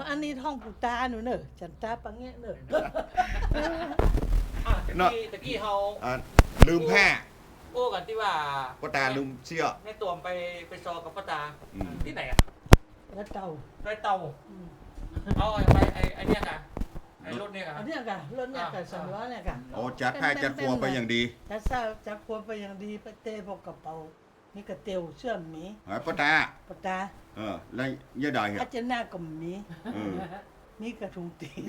อันนี้ท้องปูตาหนูเนอะจันตาปังเงี้ยเนอะ ตะกี้เขา ลืมแพ้ โอ้กันที่ว่า ป้าตาลืมเชื่อ แม่ตัวไปซอกับป้าตาที่ไหนอ่ะ แล้วเต่า ไปเตาเอาไปไอเนี้ยกันไอรถเนี่ยกัน อันนี้กันรถเนี่ยกันสามล้อเนี่ยกัน โอ้จัดแพ้จัดครัวไปอย่างดี จัดซาจัดครัวไปอย่างดีไปเตะพวกกระเป๋านี่กระเตียวเชื่อมหมี ป้าตา ปตา แล้วยาดายเหร อา อ จจะหน้ากับหมีมีกระถุงตีน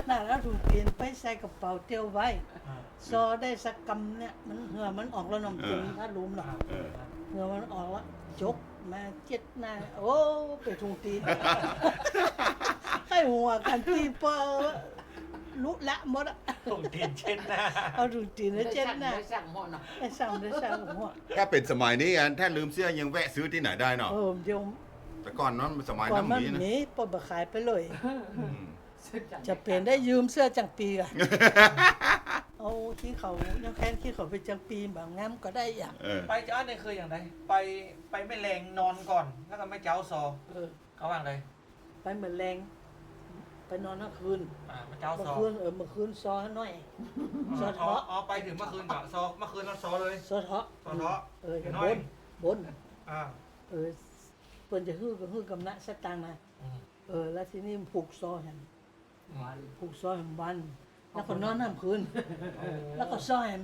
หน้าแล้วถุงตีนไปใส่กระเป๋าเตียวไว้ซอได้สักกำเนี่ยมันเหงื่อมันออกแล้วน้ำจงถ้าลุ้มหรอกเหงื่อมันออกแล้วจกมาเจ็ดหน้าโอ้ไปถุงตีนให้หัวกันตีนเปอลุละหมดอะ ตุ่มตีนเช็ดหน้า เอาถุงตีนแล้วเจ็ดหน้า ได้สั่งหมดเนาะ ได้สั่งหัว ถ้าเป็นสมัยนี้ถ้าลืมเสื้อยังแวะซื้อที่ไหนได้เนาะ เดี๋ยว แต่ก่อนนั้นสมัย ก่อน น้ำ มัน นี้นะ หนีปบขายไปเลย จะเปลี่ยนได้ยืมเสื้อจังปีอะเอาขี้เขายังแค้นขี้เขาไปจังปีบางงามก็ได้อย่าง ไปเจ้าเนี่ยคืออย่างไรไปไม่แรงนอนก่อน แล้วก็ไม่เจ้าซอเขาว่างไร ไปเหมือนแรงไปนอนทั้งคืน ไม่เจ้า เมื่ ซ อ อ คืนเมื่อคืนซอหน่อยซอเทาะ อ๋อไปถึงเมื่อคืนกับซอเมื่อคืนเราซอเลย ซอเทาะ ซอเทาะ บนเปิ้นจะฮื้อก็ฮื้อกำนัดสตางค์มาแล้วทีนี้ผูกซอแห่งผูกซอแห่งวันแล้วก็นอนทั้งคืนแล้วก็ซอแห่ง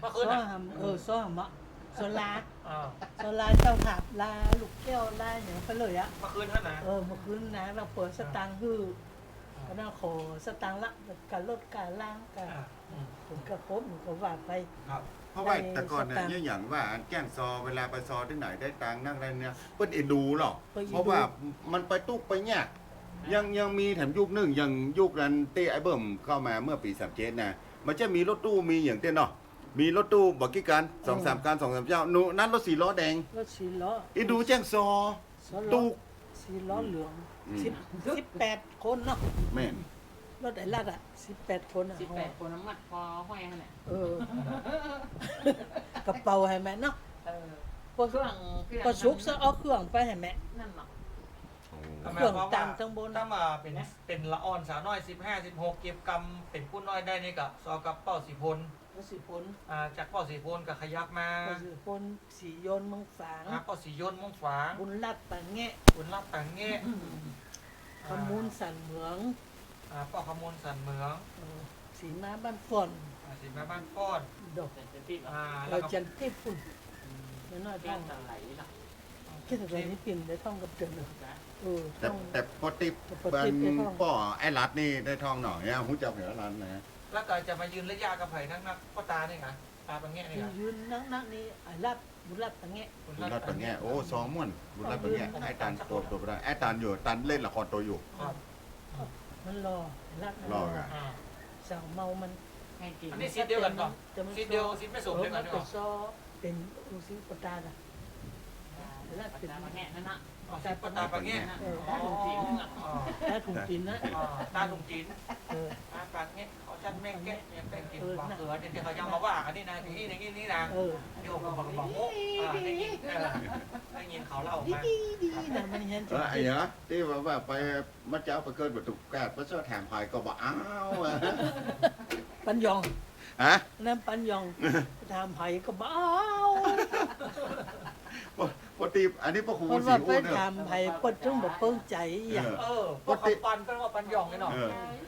เมื่อคืน ซอ อ่ะ แห่งซอแห่งมะซอลาซอลาเจ้าถาบลาลูกแก้วลาอย่างไปเลยอะ เมื่อคืนท่านนะ เมื่อคืนนะเราเปิดสตางค์ฮื้อก็น่าขอสตางค์ละการลดการล้างการผมก็ครบหนูก็ว่าไป ครับ เพราะว่าแต่ก่อนเนี่ยอย่างว่าแก้งซอเวลาไปซอที่ไหนได้ตังค์นั่งอะไรเนี่ยเปิ้นเอ็นดูหรอกเพราะว่ามันไปตุกไปเนี่ยยังมีแถมยุคหนึ่งยังยุคนั้นเต้ไอเบิ่มเข้ามาเมื่อปี37นะมันจะมีรถตู้มีอย่างเต้นเนาะมีรถตู้บอกกี่การ2-3การ2-3เจ้าหนูนั้นรถ4 ล้อแดง รถสี่ล้อ อีดูแจ้งซอ ตู้สี่ล้อเหลือง18 คนเนาะ แม่น รถไอ้ลัดอ่ะ18 คนอ่ะ 18 คนน้ำมัดพอห้อยขนาด กระเป๋าให้แม่เนาะ เครื่อง ก็สุกซะเอาเครื่องไปให้แม่ นั่นเนาะ เครื่องตังทั้งบน ถ้ามาเป็นละอ่อนสาวน้อย15-16เก็บกำเป็นผู้น้อยได้นี่กับซอกับเป้าสีพล รถสี่พล จากเป้าสีพลกับขยับมา รถสี่พลสียนต์เมืองฝาง เป้าสียนต์ม่วงฝาง บุญรัดปางแงะ บุญรับต่างแง่ ขมูลสันเหมือง เป้าขมูลสันเหมือง สีม้าบ้านฟ่อน สีแม่บ้านป้อน ดอก เป็นที่ เราจันเทพปุ่นน้อยๆ แก้ ท่อง งตะไหลเนาะ คิดถึงนี้ปิ่นได้ท่องกับเดือนเลยท่อง แต่ปกติเป็นป่อไอ้รัดนี่ได้ทองหน่อยเนี่ยหูจักเหรอรัดนะ แล้วก็จะมายืนระยะกับไผ่นักพ่อตาเนี่ยไงตาปังแง่เนี่ย ยืนนั่งนี่ไอ้รับบุญรับตะแงะ บุญรัตน์ปังแง่โอ้ซ้อมม่วนบุญรัตน์ปังแง่ไอ้ตันตัวไปได้ไอ้ตันอยู่ตันเล่นละครตัวอยู่ ครับ มันรอไอ้รับมัน รอไง อ่า สาวเมามัน ให้กิน อันนี้ซีดเดียวกันก่อนซีดเดียวซีดไม่สูงเดียวกัน เป็ ก่อน น ซอเป็นลูกศิษย์ปตาอ่ะ แล้วเป็นมาแง่นั่นนะ อ๋อซีดพ่อตาปังแง่ ตาถุงจีนน่ะ อ๋อ ถ้าถุงกินนะ อ๋อตาลุงจีน เออ ตาปังแง่เขาจัดแม่งแง่เนี่ยเป็นกินบังเอิญที่เขายังมาว่าอันนี้นะที่นี่นี่นะ เออ เดี๋ยวผมบอกโอ้ได้ยินเขาเล่า ดี มา ดีนะมันเห็นจริง ไอ้เนาะที่ว่าไปมัดเจ้าไปเกิดบตุกแกดพระเจ้าแถมพายก็บอกอ้าว ปัญญอง ฮะ นั่นปัญญองทำไผ่ก็บ้า ปกติอันนี้พระครู เพราะ สี ว่าไป อู้เนี่ย ทำไผ่ปดจุ่มแบบเปิ้งใจอย่าง พวกคำปันเป็นว่าปันหยองไงเนาะ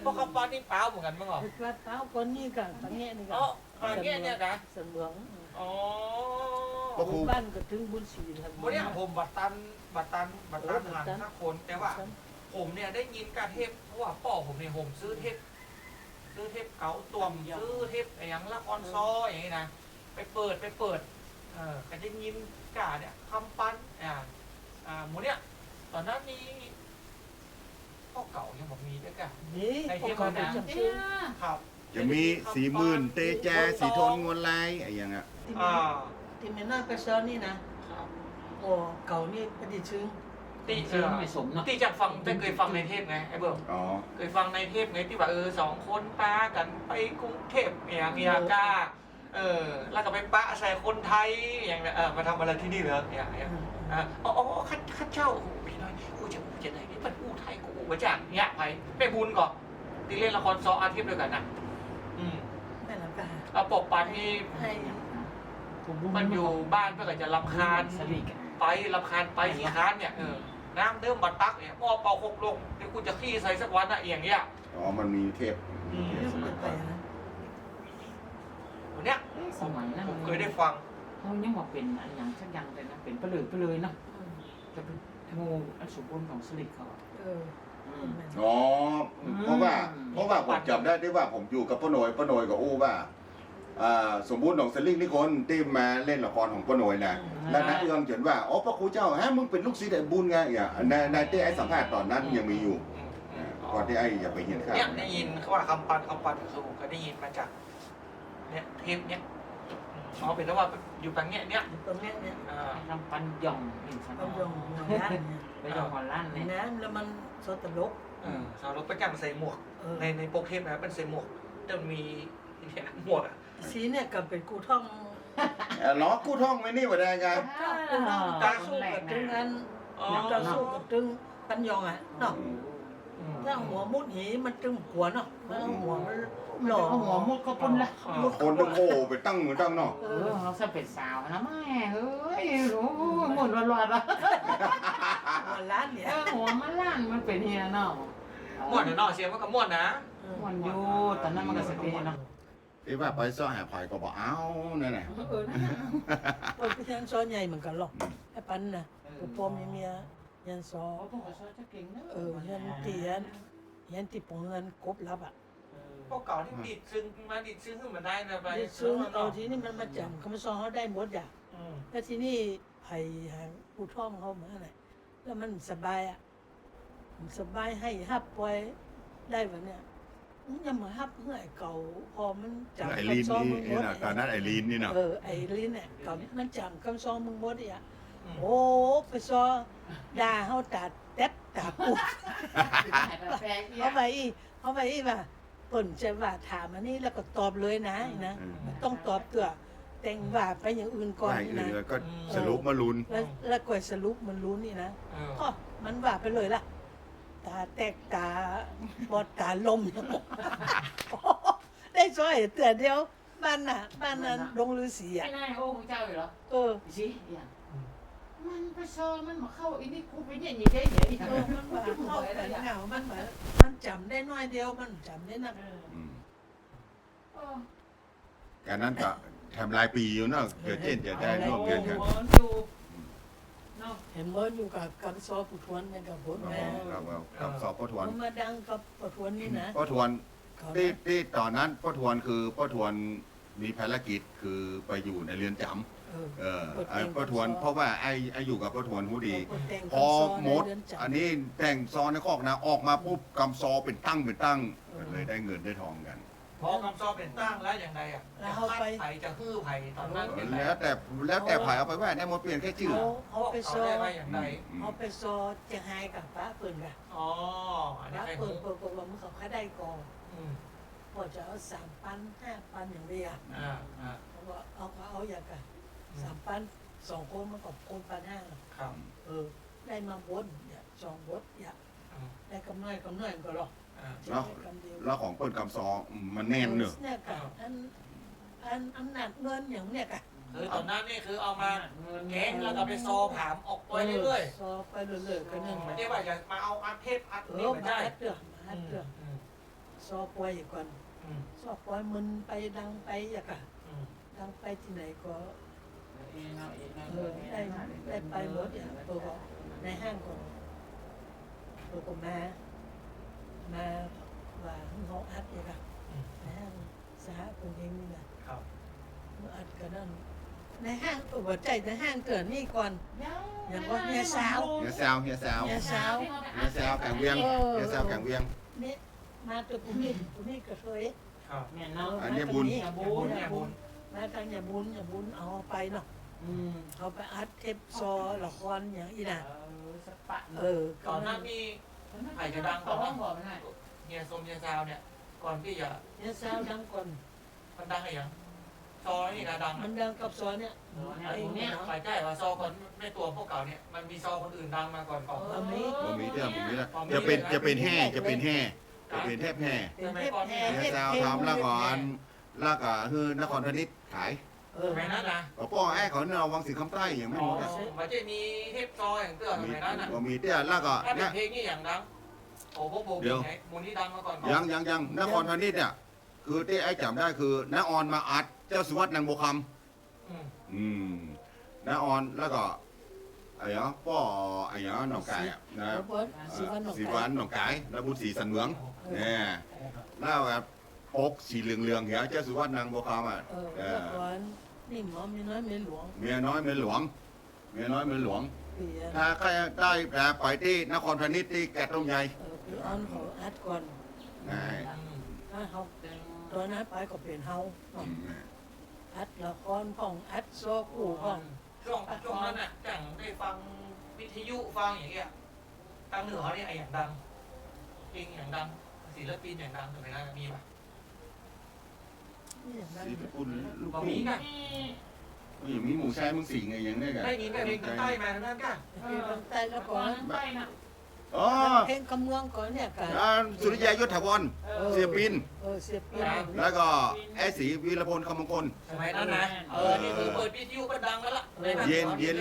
พวกคำปันนี่เปล่าเหมือนกันมั้งเหรอ ว่าเป้าคนนี้ก็ปังแง่นี่ก็ อ๋อปังแง่เนี่ยนะ เสมอง อ๋อ พระครู บ้านก็ถึงบุญศรีทำ วันนี้ผมบัตรตันหันสักคนแต่ว่าผมเนี่ยได้ยินการเทพเพราะว่าพ่อผมเนี่ยผมซื้อเทพเก๋าตวมซื้อเทพอย่างละครซออย่างนี้นะไปเปิดก็จะยินกาเนี่ยคำปันหมูเนี่ยตอนนั้นมีพ่อเก่ายังบอกมีด้วยกัน นี่พวกเขาไปจำชื่อ ครับ จะมีสีหมื่นเตแจสีทนงวนลายไอ้ยังอ่ะ ที่มันน่าไปซ้อนนี่นะโอ้เก่านี่ประดิษฐ์ซึ้ง ตี ไม่สมเนาะ ตีจากฟังแต่เคยฟังในเทปไงไอ้เบิร์ อ๋อ เคยฟังในเทปไงที่ว่าสองคนปากันไปกรุงเทพอย่างเมียกาแล้วก็ไปปะใส่คนไทยอย่างมาทำอะไรที่นี่เหรออย่างข้าเจ้าโอ้โหพี่น้อยกูจะไหนนี่มันอู้ไทยกูมาจากเนี่ยไปไปบุญก่อนที่เล่นละครซออาทิตย์ด้วยกันนะแม่หลังกา เอาปกปันนี่ ให้ มันอยู่บ้านเพื่อจะรำคาญ สลิก ไปรำคาญไปขี้ค้านเนี่ยน้ำเดิมบัดตักเนี่ยหม้อเป่าหกลงเดี๋ยวกูจะขี้ใส่สักวันอะอย่างเงี้ย อ๋อมันมีเทป เรื่องมันไปนะ วันเนี้ย สมัยนั้น ผมเคยได้ฟัง เขายังบอกเป็นอะไรอย่างสักอย่างเลยนะเป็นไปเลยเนาะจะเป็นงูอันสมบูรณ์ของสลิกเขา อ๋อเพราะว่าผมจำได้ที่ว่าผมอยู่กับป้าหน่อยกับอู้ว่าสมบูรณ์ของสลิงนี่คนที่มาเล่นละครของป้าหน่อยนะแล้วนักเอื้องเขียนว่าอ๋อพระครูเจ้าฮะมึงเป็นลูกศิษย์ไอ้บุญไงอย่างในที่ไอ้สัมภาษณ์ตอนนั้นยังมีอยู่ก่อนที่ไอ้อย่าไปเห็นข้าว เนี่ยได้ยินเขาว่าคำปันคือผมก็ได้ยินมาจากเนี่ยเทปเนี่ยอ๋อเป็นแล้วว่าอยู่ปังเนี่ย ตรงนี้เนี่ย ทำปันยองเป็นสัน ต้องยองงานเนี่ย ไปยองฮอลแลนด์เนี่ย น้ำแล้วมันสดตลก สาวรถประจังใส่หมวกในโปรเทปนะเป็นใส่หมวกแต่มีเนี่ยหมวก สีเนี่ยกับเป็นกูท่อง ล้อกู้ท่องไว้นี่ว่าได้ไง ตาสู้กับตึงนั้นตาสู้กับตึงปัญญองอ่ะเนาะถ้าหัวมุดหีมันตึงหัวเนาะแล้วหัวมันหล่อ หัวมุดก็ปุ่นละ คนต้องโง่ไปตั้งเนาะ เราจะเป็นสาวนะแม่เฮ้ยโอ้หมุนวันละ หัวล้านเนี่ย หัวมันล้านมันเป็นเฮียเนาะ ม่วนเนาะเสียงมันก็ม่วนนะ มันอยู่ตอนนั้นมันก็สเปนเนาะ ที่ว่าไปซ่อหาพายก็บอกเอ้านั่นแหละ พี่ยันซอใหญ่เหมือนกันหรอกไอ้ปันนะกูปอมยังเมียยันซอ เขาต้องกระชากจะเก่งนะ ยันที่ปงเงินกบรับอ่ะ พวกเก่าที่ดิดซึ้งขึ้นมาได้นะไป ซึ่งเอาทีนี้มันมาจำคำซองเขาได้หมดอย่างแล้วทีนี้ไผ่หางกูท่องเขาเหมือนอะไรแล้วมันสบายอ่ะสบายให้ฮับปล่อยได้แบบเนี้ยมันยังมาฮับเมื่อเก่าพอมันจำ ไอรีน คำซอง นี่ มึงหมด ตอนนั้นไอรีนนี่เนาะ ไอ้ลิ้นเนี่ยกับมันจำคำซองมึงหมดอ่ะโอ้ไปซอด่าเขาตัดแต๊บตาปุ๊บเขาไปว่าเปิ่นจะว่าถามอันนี้แล้วก็ตอบเลยนะต้องตอบตัวแต่งว่าไปอย่างอื่นก่อน ไม่ นี่ อื่ นะ นก็สรุปมาลุ้น แล้วก่อยสรุปมันรู้นี่นะก็มันว่าไปเลยล่ะตาแตกตาบอดตาลมได้ซอยเตือนเดียวบ้านนั้นดงฤาษีอ่ะ ไม่ได้โอ้ของเจ้าอยู่เหรอสิอย่างมันไปซอมันมาเข้าอีนี่กูไปเนี่ยยี่ได้เนี่ย มันว่าเข้าไปเหงามันจำได้น้อยเดียวมันจำได้นัก การนั้นก็ทำรายปีอยู่เนาะเกิดเจนจะได้ร่วมกันกัน เห็นว่าอยู่กับกำซอปุทวนเนี่ยกับผลแม่ กับสอบปทวน มาดังกับปุทวนนี่นะ ปทวน ที่ตอนนั้นป้าทวนคือป้าทวนมีภารกิจคือไปอยู่ในเรือนจำไอ้ป้าทวนเพราะว่าไอ้อยู่กับป้าทวนหูดี พอหมดอันนี้แต่งซอในคอกนะออกมาปุ๊บกำซอเป็นตั้งเลยได้เงินได้ทองกัน พอกำซอเป็นตั้งแล้วอย่างไรอ่ะจะคัดไผ่จะฮื้อไผ่ตอนนั้นเป็นไร แล้วแต่ผ่ายเอาไปว่าได้หมดเปลี่ยนแค่ชื่อ เขาไป เขา ซอ ได้มาอย่างไร เขาไปซอจะหายกับป้าเปิ่นกะ อ๋ออันนี้ ป้า ใคร เปิ่ ฮู้ นเปิ่นบอกว่ามึงเขาได้ก่อน อืม พอจะเอา3,000 5,000อย่างเดียว เขาบอกเอาอย่างกัน3,000 2 คนมันก็คน1,500 ครับ ได้มาบดเนี่ย2บดเนี่ย อืม ได้กำไรก็หรอก แล้ว แล้วของเปิ้นกำซอมันแน่นเนอะ เนี่ยกะอันหนักเงินอย่างเนี่ยกะ คือตอนนั้นนี่คือเอามาแกงแล้วก็ไปซอผามออกไปเรื่อย ซอไปเรื่อยๆก็นึ่ง ๆไม่ใช่ว่าจะมาเอาอัดเทปอัดนี่ไม่ มา ใช่ อัดเดือดมาอัดเดือดซอปล่อยก่อนซอปล่อยมันไปดังไปอย่างกะดังไปที่ไหนก็ได้ไปหมดอย่างตัวก็ในห้างก่อนตัวก็มาว่าเขาอัดอย่างกะในห้างสหกรณ์เองนี่นะครับ อัดกันนั่นในห้างตัวใจในห้างเกิดนี่ก่อนอย่างว่าเฮียสาว เฮียแซว เฮียสาว แข่งเวียงเฮียแซวแข่งเวียง นี่มาตัวกูนี่ก็เคย ครับ แม่เนาะ อันนี้บุญ มาทางอย่าบุญเอาไปเนาะเอาไปอัดเทปซอละครอย่างอีน่ะ สักปะ ก่อนหน้านี้ไผ่จะดังก่อนนะเฮียสมเฮียซาวเนี่ยก่อนที่จะ เฮียสาวดังก่อน มันดังอะไรอย่างซอนี่นะดัง มันดังกับซอเนี่ย ไอ้เนี่ยฝ่ายใกล้ว่าซอคนในตัวพวกเก่าเนี่ยมันมีซอคนอื่นดังมาก่อน บ่มีเรื่องผมนี่ละจะเป็นแห่จะเป็นแทบแห่ เป็นเทปแพ เฮียแซวทำแล้วก่อนแล้วก็คือนครพนมขาย สมัยนั้นนะ ป้อแอ้เขาเนี่ยวังสีคำใต้อย่างไม่ อ๋อ รู้นะ มันจะมีเทปซออย่างเตื้อสมัยนั้นนะ มีเตี้ยแล้วก็ ถ้าเป็ เนี่ น ย เพลงนี่อย่างดังโอ้พวกโบกิไงมูลที่ดังมาก่อน ยังนครพนมเนี่ยคือที่ไอ้จำได้คือน้าออนมาอัดเจ้าสุวัสดิ์นางบัวคำน้าออนแล้วก็ไอ้เนาะป้อไอ้เนาะหนองไก่นะ แล้วเปิ้ลสีวันหนอง สีวันหนองไก่แล้วบุญศรีสันเหมืองเนี่ยแล้วแบบอกสีเหลืองๆเหี้ยเจ้าสุวัสดิ์นางบัวคำอ่ะ แล้วก่อนนี่หมอมีน้อยมีหลวง เมียน้อยเมียหลวง เปลี่ยน ถ้าใครได้ไปที่นครพนมที่แกะตรงใหญ่ พี่ออนเขาอัดก่อน ง่าย ถ้าเขาตอนนั้นไปก็เป็นเฮาอัดละครของอัดโซกูของ ช่วงนั้นน่ะจังได้ฟังวิทยุฟังอย่างเงี้ยทางเหนือเนี่ยไอ้อย่างดังเพลงอย่างดังศิลปินอย่างดังสมัยนั้นมีป่ะ นี่อย่างนั้น สีปุ่นลูก ก็ ห มี มู กัน มีหมูแช่มึงสีไงอย่างนี้กัน ได้ยินแต่เพลงทางใต้มาทางนั้นกัน เพลงใต้แล้วก่อน ใต้นะ อ๋อ เพลงกำเมืองก่อนเนี่ยกัน สุริยายศถาวรเสียปิน เสียปีน แล้วก็ไอ้สีวีรพลคำมงคล สมัยนั้นนะนี่คือเปิดวิทยุก็ดังแล้วล่ะ เย็น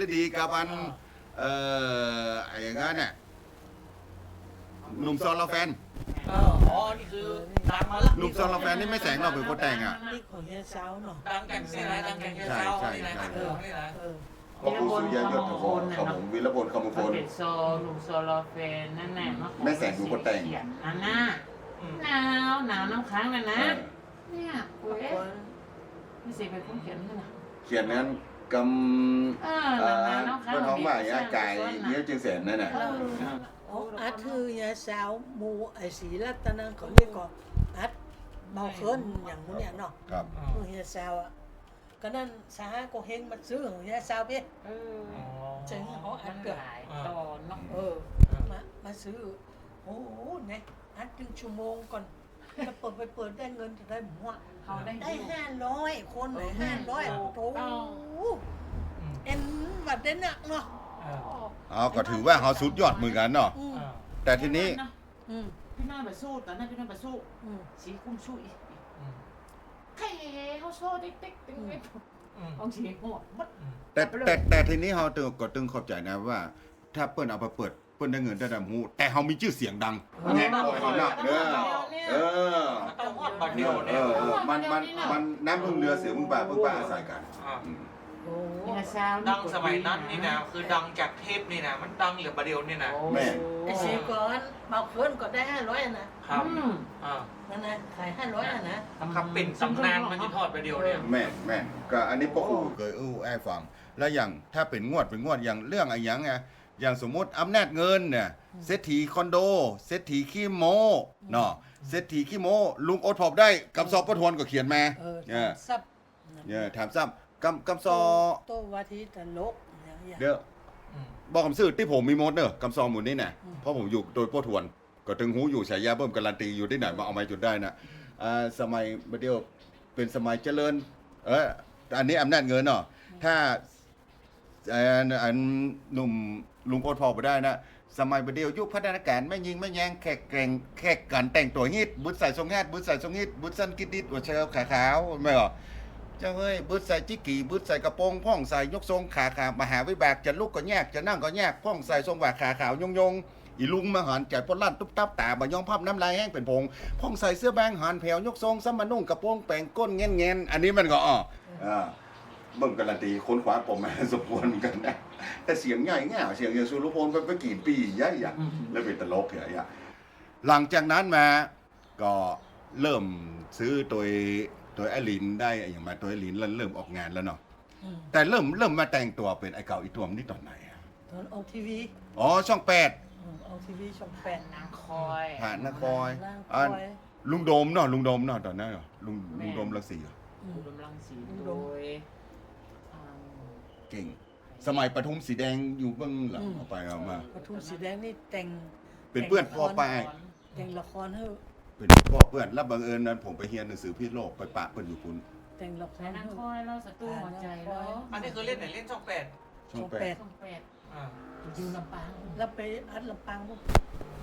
ฤดีกับอันไอ้อย่างนั้นเนี่ยหนุ่มซอลลาแฟน อ๋อนี่คือดังมาละ หนุ่มซอลลาแฟนนี่ไม่แสงเราเป็นคนแต่งอ่ะ นี่ของเฮียสาวเนาะ ดังแก่งนี่นะดังแก่งเชียงเซานี่นะนี่นะ ก็คือสุริยายศถาวรครับผมวีรพลคำมงค มัน ล เป็นโซหนุ่มโซโลเฟนนั่นแหละ แม่แสงดูคนแต่ง อันน่ะหนาวน้ำค้างเลยนะเนี่ยโอ้ยไม่เสียไปคุ้มเขียนกันนะ เขียนนั้นกำ หนาวน้ำค้าง เพื่อนท้องว่าอย่างไก่เนี้ยจึงแสนนั่นน่ะ อัดคือเฮียสาวมูไอ้สีรัตนังเขาเรียกก็อัดเบาเคินอย่างนู้นเนี่ยเนาะ ครับ เฮียสาวอ่ะก็นั่นสาก็เฮงมาซื้อของเฮียสาวพี่ จึงเขาอัดเกือบตอนเนาะ มาซื้อโอ้โหเนี่ยอัดถึงชั่วโมงก่อนถ้าเปิดได้เงินจะได้หมว เขาได้ ได้500คนเลย500โอ้เอ็นวัดได้หนักเนาะ เอาก็ถือว่าเขาสุดยอดเหมือนกันเนาะแต่ทีนี้ พี่น้อยมาสู้ตอนนั้นพี่น้อยมาสู้สีคุ้มสู้อีกใครเขาโซ่ติ๊กติ๊กติ๊กติ๊กเอาสีหัวมัด แต่ทีนี้เขาตึงขอบใจนะว่า ถ้าเปิ้นเอาไปเปิดเปิ้นได้เงินได้ดำหูแต่เขามีชื่อเสียงดังแน่ปล่อยเขาหนักเด้อต้องฮอดบัดเดียวเนี่ย มันน้ำพึ่งเรือเสือพึ่งป่าอาศัยกัน โอ้ เนี่ยซาว ดังสมัยนั้นนี่นะคือดังจากเทปนี่นะมันดังเหลือประเดียวนี่นะ แม่ ไอ้สีก่อนมาเพิ่นก็ได้500นะครับ นั่นนะขาย500นะครับ เป็นตำนานมันจะทอดประเดียวเนี่ย แม่ก็อันนี้พ่อครูเคยไอ้ฟังแล้วอย่างถ้าเป็นงวดอย่างเรื่องอะไรอย่างไงอย่างสมมุติอำนาจเงินเนี่ยเศรษฐีคอนโดเศรษฐีขี้โมเนาะเศรษฐีขี้โมลุงโอทอบได้กำสอบประทวนก็เขียนมา ซับ เนี่ยถามซ้ำกำซอ โตวาทีตลกอย่างเงี้ย เด้อบอกคำซื่อที่ผมมีมดเนอะกำซอหมุนนี่น่ะเพราะผมอยู่โดยพ่อทวนก็ถึงหูอยู่ฉายาเบิ่มการันตีอยู่ที่ไหนมาเอามาจุดได้นะสมัยเดียวเป็นสมัยเจริญอันนี้อำนาจเงินเนาะถ้าอันหนุ่มลุงโอทอไปได้นะสมัยเดียวยุคพัฒนาการไม่ยิงไม่แยงแขกแกงแขกกันแต่งตัวฮิตบุษใส่ทรงแฮดบุษใส่ทรงฮิตบุษสั้นกิดดิดหัวเชลขาขาวไม่หรอเจ้าเฮ้ยบุษใส่จิกกี่บุษใส่กระโปรงพ่องใส่ยกทรงขาขาวมหาวิบากจะลุกก็แยกจะนั่งก็แยกพ่องใส่ทรงบากขาขาวยงอีลุงมาหันใจปนลั่นตุ๊บตับตาบะย่องพับน้ำลายแห้งเป็นพงพ่องใส่เสื้อแบงหันแผ่วยกทรงซ้ำมานุ่งกระโปรงแป่งก้นเงี้ยอันนี้มันก็เบิ่งการันตีค้นคว้าผมมาสมควรกันนะแต่เสียงใหญ่เงี้ยเสียงอย่างสุรพลไปกี่ปีใหญ่อะแล้วเป็นตลกเหรอหลังจากนั้นมาก็เริ่มซื้อตัวไอลินได้อย่างมาตัวไอลินเริ่มออกงานแล้วเนาะแต่เริ่มมาแต่งตัวเป็นไอเก่าอีตัวนี่ตอนไหนอะ ตอนออกทีวี อ๋อช่อง8ออกทีวีช่อง8 นางคอย ผ่านนคร นางคอย ลุงโดมเนาะตอนนั้นเหรอลุงโดมรังสีเหรอ อุดมรังสีโดย เก่ง สมัยปทุมสีแดงอยู่เบื้องหลังเอาไปเอามา ปทุมสีแดงนี่แต่ง เป็นเพื่อนพ่อป้าย แต่งละครเฮ้อ เป็นพ่อเพื่อนแล้วบังเอิญนั้นผมไปเรียนหนังสือพิษโลกไปปะเปิ้นอยู่คุณ แต่งละคร นาง เฮ้ ค อ อยแล้วศัตรูหัวใจแล้ว อันนี้คือเล่นไหนเล่นช่องแปด ช่อง ช่องแปด ช่องแปด อ่า อยู่ลำปาง แล้วไปอัดลำปางปุ๊บ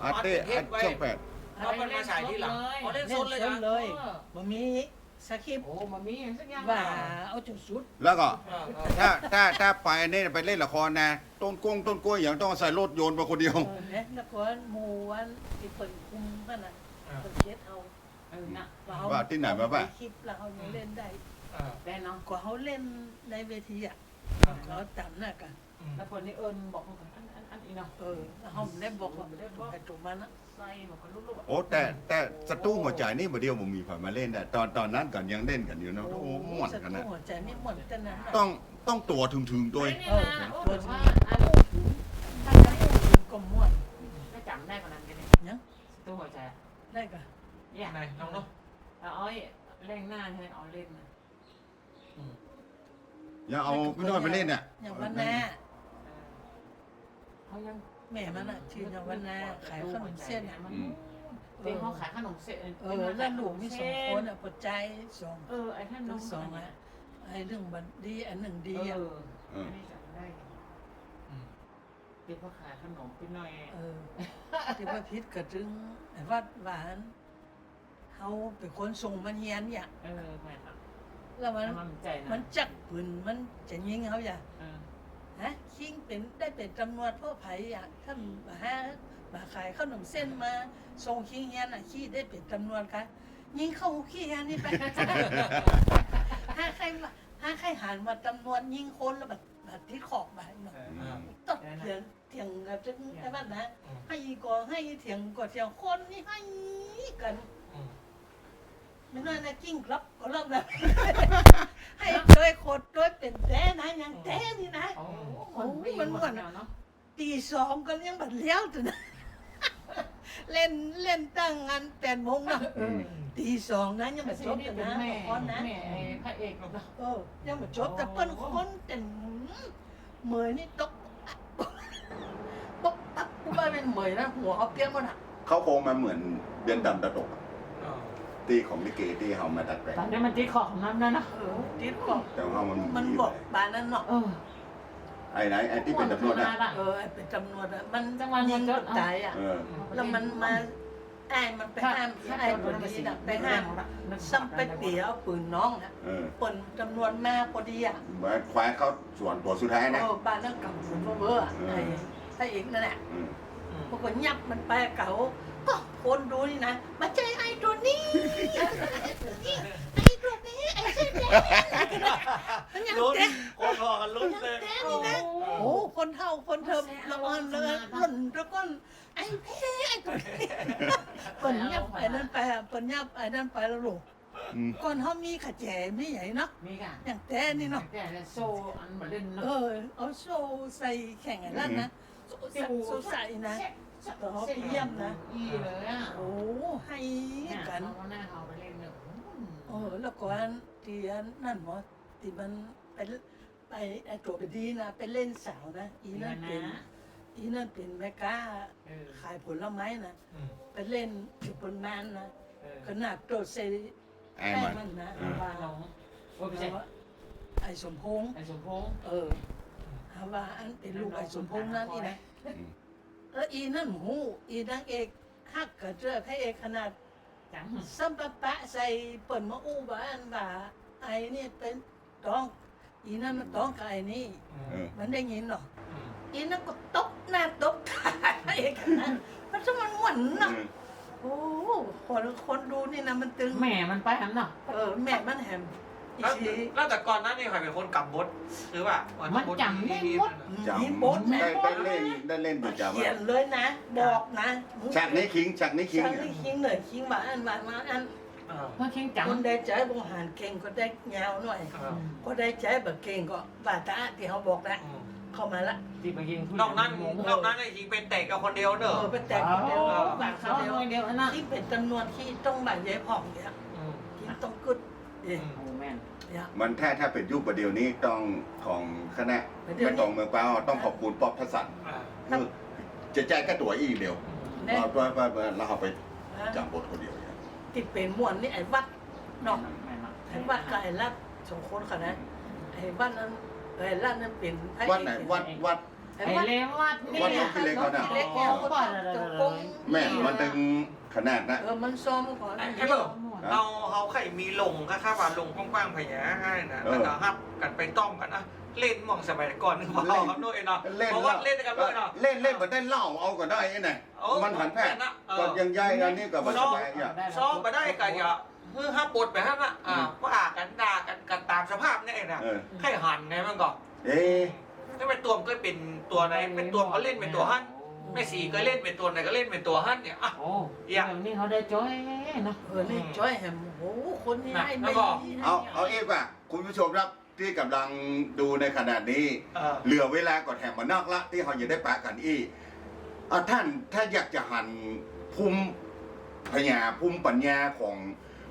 อาเต้ช่อง8 เอามันมาฉายที่หลังเอาเล่น เล่ โซ น นเลย เส้น นะ เลยบ่มีสคริปต์ โอ้มามีอย่างสักอย่าง ว่าเอาจุดสุด แล้วก็ถ้าไปนี่ไปเล่นละครนะต้นกล้วยอย่างต้องใส่รถโยนมาคนเดียว เนี่ยละครหมู่วันที่เปิดคุมนั่นน่ะเปิดเคสเอา นะ ว่าที่ไหนมาป่ะ คลิปแล้วเขายังเล่นได้ แต่น้อง กว่าเขาเล่นในเวทีอ่ะเขาจำหน้ากัน แล้วคนนี้เอิญบอกอันอีเนาะ แล้วเขาได้บอกว่าไอ้ตัวมันนะ ใส่บอกกันลูก โอ้แต่ศัตรูหัวใจนี่มาเดียวผมมีผ่านมาเล่นแต่ตอนนั้นก่อนยังเล่นกันอยู่นะโอ้ม่วนกันนะ หัวใจนี่หมดแต่นั้น ต้องตัวถึงตัว นี่นะโอ้ว่าอัน ถ้าจะพูดถึงก็ม่วน ไม่จำได้คนนั้นกันเนี่ย ยัง ตัวหัวใจ ได้กัน เนี่ย ไหนลองเนาะ อ้อยเล่นหน้าใช่ไหมเอาเล่นนะ อย่าเอาพี่น้อยไปเล่นเนี่ย อย่างวันนา เขายัง แม่มันอ่ะชื่ออย่างวันนาขายขนมเส้นอ่ะ เด็กเขาขายขนมเส้น แล้วหลูกมีสองคนอ่ะปัจจัยสอง ไอ้ท่านน้ ทั้ อง ง สองอ่ะไอ้เรื่องบัดดีอันหนึ่งดีอ่ะ ไม่จำได้เด็กเขาขายขนมพี่น้อย ที่ว่าพิษกระจึงไอ้วัดหวานเขาเป็นคนส่งมันเฮียนเนี่ย แม่ครับ แล้วมัน มันใจนะ มันจักปืนมันจะยิงเขาอย่าฮะคิงเป็นได้เป็นตำรวจพ่อไผ่อ่ะท่านมาขายขนมเส้นมาส่งคิงเฮียนอ่ะขี้ได้เป็นตำรวจค่ะยิงเข้าขี้เฮียนนี่ไป ถ้าใครหันมาตำรวจยิงคนแล้วแบบที่ขอบมาเนาะตบเถียงกันจึงไอ้บ้านนะให้ก่อให้เถียงก่อเถียงคนนี่ให้กันไม่น้อยนะกิ้งครับก็เริ่มแล้ว ให้โดยโคตรโดยเป็นแท้นะยังแท้นี่นะมันก่อนตี2ก็ยังบัดเลี้ยวตัวนะ เล่นตั้งงาน8 โมงนะตี2นะยังบัดจบตัวนะคนนะ แม่พระเอกเนาะ ยังบัดจบแต่เปิ้นคนแต่เหมยนี่ตกตักกูว่าเป็นเหมยนะหัวเขาเปี้ยนหมดอ่ะ เขาโคงมาเหมือนเดือนดำตะตกตีของลิเกที่เขามาดัดแปลง ตอนนี้มันตีขอบของน้ำนั่นนะ ติดก่อน แต่เขามัน บอกบานนั้นเนาะ ไอ้ไหนไอ้ที่เป็นตำรวจนะ ไอ้เป็นตำรวจอ่ะมัน จังหวะ ยิ นี้ ง ก็ ตายอ่ะแล้วมันมามันไปห้ามไอ้คนนี้น่ะไปห้ามซ้ำไปเตี๋ยวปืนน้องอ่ะเปิ่นจำนวนมาพอดีอ่ะ มาคว้าเขาส่วนตัวสุดท้ายนะ บ้านนั่งกับฝนเบอร์ไอ้เอกนั่นแหละพวกคนยับมันไปเก่าก็คนดูนี่นะมาใจไอ้ตัวนี้ไอ้ตัวนี้ไอ้ มันยัง ลุ้น เต้น คนพอกันลุ้นเลย โอ้คนเท่าคนเทิมละอ่อนเลยหล่นแล้วก็ไอ้เพ่ไอ้ตัวเปิ่นยับไอ้นั่นไปเปิ่นยับไอ้นั่นไปแล้วลูก อืม ก่อนเขามีขัดแจไม่ใหญ่เนาะ มีกัน อย่างแต่นี่เนาะ แต่โซ่อันมาเล่นเนาะ เอาโซ่ใส่แข่งไอ้นั่นนะโซ่ใส่นะ อีเลยอ่ะ โอ้ให้ เนี่ย กัน เขาหน้าเขาไปเล่นเนี่ย แล้วก่อนที่นั่นหมอที่มันไปไอ้ตัวไปดีนะไปเล่นสาวนะอีนั่นเป็นแม่ค้าขายผลไม้นะไปเล่นอยู่บนนั้นนะขนาดโดดเซ ไอ้ แม่ มัน มันนะ ว่า ว่า ลงว่าไม่ใช่ ไอ้สมพงษ์ ไอ้สมพงษ์ ว่าอันเป็นลูกไอ้สมพงษ์นั่นนี่นะแล้วอีนั่นหูอีนางเอกฮักกับเจ้าพระเอกขนาด จัง ซัมปะปะใส่เปิ่นมาอู้บ้านว่าไอ้นี่เป็นต้องอีนั่นมันต้องกับไอ้นี่ เออ มันได้ยินหรออีนั่นก็ตบหน้าตบตาพระเอกนะมันจะมันหวนเนาะโอ้คนดูนี่นะมันตึง แม่มันไปหันเนาะ แม่มันแหมอี แล้ว ชี แล้วแต่ก่อนหนั้นนี่ใครเป็นคนกำบดหรือว่า มั มัน จำได้หมด จ มีบท ำ นะ ได้เล่นอยู่จำ เขียนเลยนะ บอกนะ ฉากนี้คิงฉากนี้คิง ฉากนี้คิงเลยคิงมาอันมาอัน มันเข่งจัง คนได้ใจบงหารเก่งก็ได้ยาวหน่อยก็ได้ใจแบบเก่งก็บาตาที่เขาบอกนะเข้ามาละ ที่ไปยิง นอกนั้นไอ้ยิงเป็นเตะกับคนเดียวเนอะ ไปแต่คนเดียว บา บา ด ด เขา เขา หน่อยเดียวนะ ที่เป็นจำนวนที่ต้องบาดเย็บผ่องเนี่ยที่ต้องกึดเนี่ย โอ้แม่น มันถ้าเป็นยุคประเดี๋ยวนี้ต้องของคณะไม่ต้องเมืองเปล่าต้องขอบคุณป๊อปทัศน์คือจะแจ้งก็ตัวอีกเดียว เนี่ย เอาตัวไปแล้วเอาไปจำบทคนเดียว ที่เป็นม่วนนี่ไอ้วัดเนาะ แม่น ไอ้วัดกับไอ้ลัดสองคนค่ะนะไอ้วัดนั้นไอ้ลัดนั้นเป็น วัดไหนวัด ไอ้ ไอ้ วัด เลวัดนี่ วัดน้องขี้เหล็กเขาน่ะ เล็กแล้วก็จะกง แม่มันตึงขนาดนะ มันซ้อมก่อน ไอ้เบิร์เราเขาใครมีลงค่าว่าลงกว้างๆพยาให้นะแล้วก็ฮับกันไปต้อมกันนะเล่นมองสมัยก่อนนึกว่าเราครับด้วยเนาะ เล่น เพราะว่าเล่นกันด้วยเนาะ เล่นเหมือนได้เล่าเอาก็ได้ไงมันหันแพทย์ก็ยังใหญ่อันนี้กับมันสบายเนี่ย ซ้อมมาได้กันอย่าห้ามปวดไปฮะนะว่ากันด่ากันตามสภาพนี่เองนะใครหันไงมันก็ เอ๊ะ ถ้าเป็นตัวก็เป็นตัวไหนเป็นตัวก็เล่นเป็นตัวฮั่นแม่สีก็เล่นเป็นตัวไหนก็เล่นเป็นตัวฮั่นเนี่ยอ่ะ โอ้อย่างนี้เขาได้จ้อยเนาะ นี่จ้อยแฮมโอ้คนนี้ให้ไม่ เอาเอ๊ะป่ะคุณผู้ชมครับที่กำลังดูในขณะนี้ Ờ. เหลือเวลาก่อนแถมมานอกละที่เขาจะได้ปะกันอีท่านถ้าอยากจะหันภูมิภูมิปัญญาของ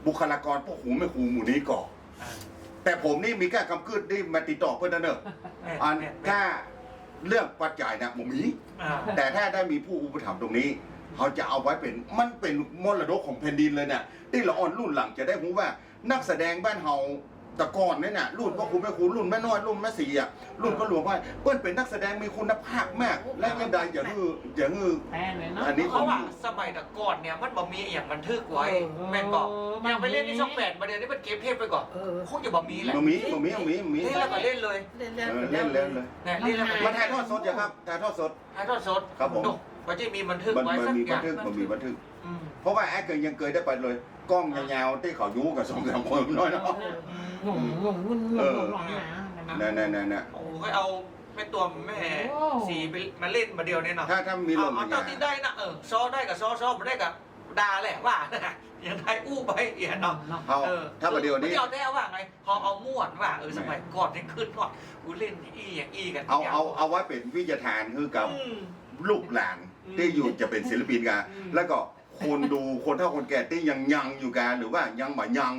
บุคลากรพวกหูไม่หูหมู่นี้ก่อนแต่ผมนี่มีการกำกืดได้มาติดต่อเพื่อนนั่นเนอะอันถ้าเรื่องปัจจัยนะผมมี แต่ถ้าได้มีผู้อุปถัมภ์ตรงนี้ เขาจะเอาไว้เป็นมันเป็นมรดกของแผ่นดินเลยเนี่ยที่เราอ่อนรุ่นหลังจะได้รู้ว่า นักแสดงบ้านเฮาแต่ก่อนเนี่ยนะรุ่นพ่อครูแม่ครูรุ่นแม่น้อยรุ่นแม่สีอ่ะรุ่นก็หลวงพ่อเปิ้นเป็นนักแสดงมีคุณภาพมาก และยังใดอย่างือ แป้นเลยเนาะ อันนี้ เพราะว่าสมัยแต่ก่อนเนี่ยมันบ่มีอย่างบันทึกไว้แม่ก็อย่างไปเล่นที่ช่อง8มาเดี๋ยวนี้มันเกมเทพไปก่อนคงจะบ่มีแหละ มี เล่นแล้วก็เล่นเลย เล่น เล่นเลย เนี่ยเล่นแล้วก็ มาถ่ายทอดสดอย่าครับถ่ายทอดสด ถ่ายทอดสด ครับผม มันจะมีบันทึก มัน ไว้สัก มี อ บัน ย่าง ทึกมันมีบันทึก อืม เพราะว่าแอคยังเคยได้ไปเลยกล้องยาวๆที่เขายูกับ2-3คนน้อยเนาะ งงวุ่นหลงนะ นั่น โอ้ก็เอาแม่ตัวแม่สีไปมาเล่นมาเดียวเนี่ยเนาะ ถ้ามีลม เอาเท่าที่ได้นะซ้อได้กับซ้อไม่ได้กับด่าแหละว่าอย่างไรอู้ไปเอียเนาะ เขาถ้าประเดี๋ยวนี้ ไม่เอาแต่ว่าไงพอเอาม่วนว่าสมัยก่อนที่ขึ้นว่ากูเล่นอีอย่างอีกัน เอาไว้เป็นวิทยาทานคือกับลูกหลานที่อยู่จะเป็นศิลปินกันแล้วก็คนดูคนเฒ่าคนแก่ที่ยังอยู่กันหรือว่ายังบ่ยัง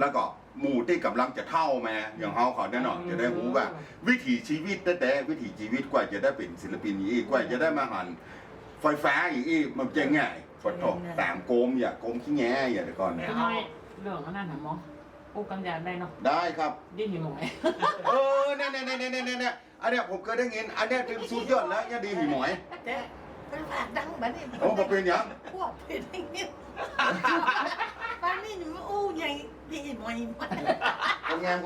แล้วก็หมู่ที่กำลังจะเท่ามาอย่างเขาขอแน่นอนจะได้รู้ว่า วิถีชีวิตแต่วิถีชีวิตกว่าจะได้เป็นศิลปินอีกกว่าจะได้มาหันไฟฟ้าอีกมันจะง่ายฝนตกตามโกมอย่าโกมขี้แง่อย่าเดี๋ยวก่อน ทำไมเรื่องนั้นน่ะหมอปูกันยาได้เนาะ ได้ครับ ดิ้นอยู่หมอย เนี่ยอันเนี้ยผมเคยได้ยินอันเนี้ยถึงสุดยอดแล้วยาดีมีหมอย แต่เป็นฝากดังแบบนี้ โอ้ผมเป็นยัง พวกเป็นอย่างนี้บ้านนี้มันอู้ใหญ่ดีหน่อย คนงาน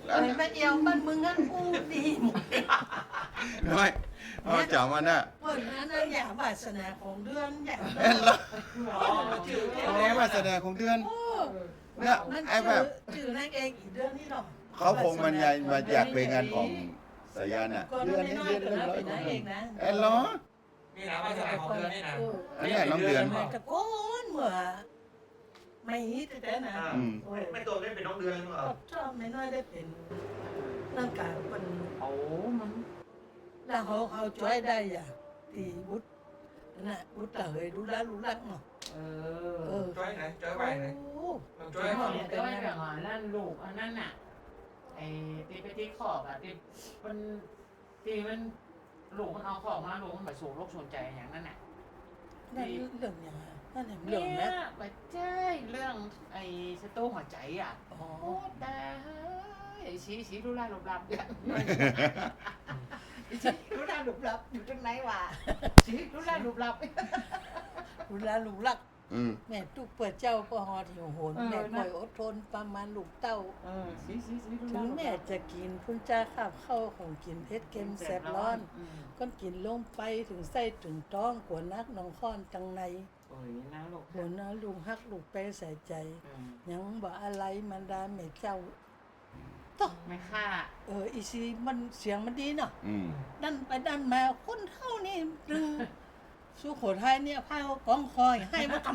ไอ้แม่เอวบ้านมึงอ่ะอู้ดีหมด น้อยเอาจ่ามันน่ะ เปิดร้านอย่าวาสนาของเดือนอย่า แม่วาสนาของเดือน เนี่ย มัน ไอ้แบบ ชื่อนางเอกอีกเรื่องนี้หรอก เขาคงมันใหญ่มาจากเพลงงานของสายันอ่ะ ก่อน เดือน น้ นี้ อย เดือน ๆก็ ละ แล้ว ร้อย เป็นนางเอกนะ เอ้เหรอ นี่นะว่าจะไหนของเดือนนี่นะ อันเนี้ยน้องเดือน ตะโกนเหมือไม่ฮิตแต่นะ อืม ไม่ตัวได้เป็นน้องเดือนเหรอ ก็ชอบไม่น้อยได้เป็นร่างกายเป็น โอ้มัน แล้วเขาช่วยได้อย่างตีบุตรน่ะบุตรเฮยดูแลรู้รักเนาะ เอ เอ อ อ จ้อยไหนจ้อยไปไหน โอ้ น้องจ้อย ไอ้ ให้ฟัง เนี่ยด้วยแบบว่านั่นลูกอันนั้นน่ะไอ้ตีไปที่ขอบอ่ะตีมันตีมันลูกมันเอาของมาลูกมันแบบสูงโรคสนใจอย่างนั้นน่ะ นั่นเรื่องอย่างนั่นเห็น เนี่ เรื่องนะ ยไม่ใช่เรื่องไอ้สตูหัวใจอ่ะ อ๋อ โอ้ได้ไอ้ชี้ดูแลหลบหลับอย่างชี้ดูแลหลบหลับอยู่ตรงไหนวะชี้ดูแลหลบหลับ ดูแลลูกรัก อืม แม่ตุกเปิดเจ้าก็หอดหิวโหนแม่คอยอดทนประมาณลูกเต้า ชี้ดูแล ถึงแม่จะกินพุ่นจ้าข้าวเข้าของกินเผ็ดเค็มแสบร้อน ก้อนกินลงไปถึงไส้ถึงท้องกวนักน้องค้อนจังใน โอ้ยนะลูก หัวน้าลุงฮักลูกไปใส่ใจ ยังบอกอะไรมันดาแม่เจ้าต้อง ไม่ฆ่า อีซีมันเสียงมันดีเนาะ อืม ดันไปดันมาคนเท่านี่ดึงสุโขทัยเนี่ยพายกองคอยให้มาท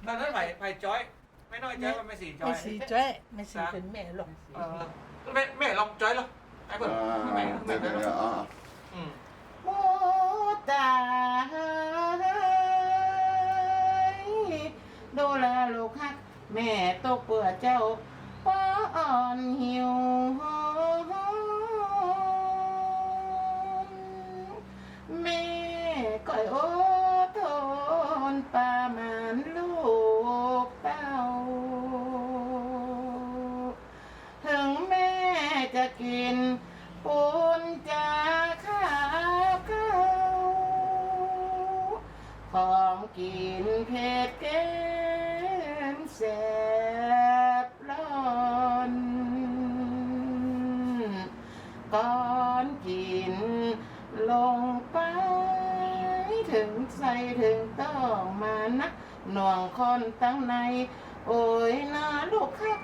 ตอนนั้นไผ่จ้อยไม่น้อยจ้อยมันไม่สี ำ จ้อ ไม่ ย สีจ้อยไม่สีเป็นแม่หรอก แม่ลองจ้อยหรอไอ้เพื่อน อ่า แม่ เดี๋ยวเดี๋ยวอ๋อ โอ้ตายดูแลลูกฮักแม่ตกเปื่อเจ้าป้าอ่อนหิวแม่ก่อยโอ้ทนปามันลูกเต้า ถึงแม่จะกินปูนจะข้าวเขาของกินเผ็ดเค็มแสบร้อนก่อนกินลงไปถึงใส่ถึงต้องมานักหน่วงคนตั้งใน โอ้ยนาลูกครับ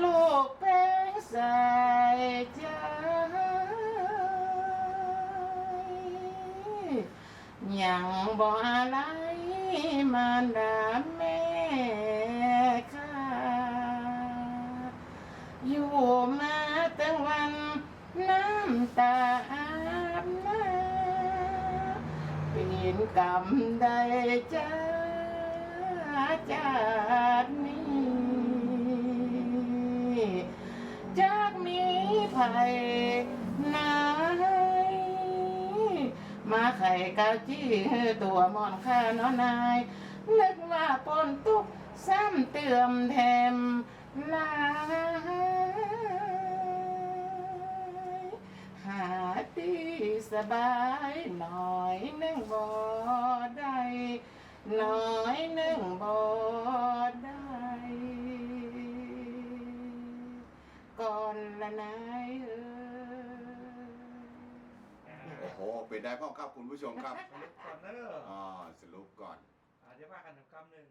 ลูกเป็นใส่ใจยังบ่อะไรมารดาแม่ค่ะ อยู่มาตั้งวันน้ำตาอาบน้ำเป็นกรรมใดจ้าจากนี้ จากมีภัยไหนมาไข่กาจี้ตัวมอนข้าน้อนายนึกว่าปนตุกซ้ำเติมแถมลายหาตีสบายหน่อยนึงบ่ได้หน่อยนึงบ่ได้ ก่อนละนายเอ้ย โอ้โห เป็นได้พ่อครับคุณผู้ชมครับ ก่อนเนอะ สรุปก่อน เดี๋ยวว่ากันถึงคำหนึ่ง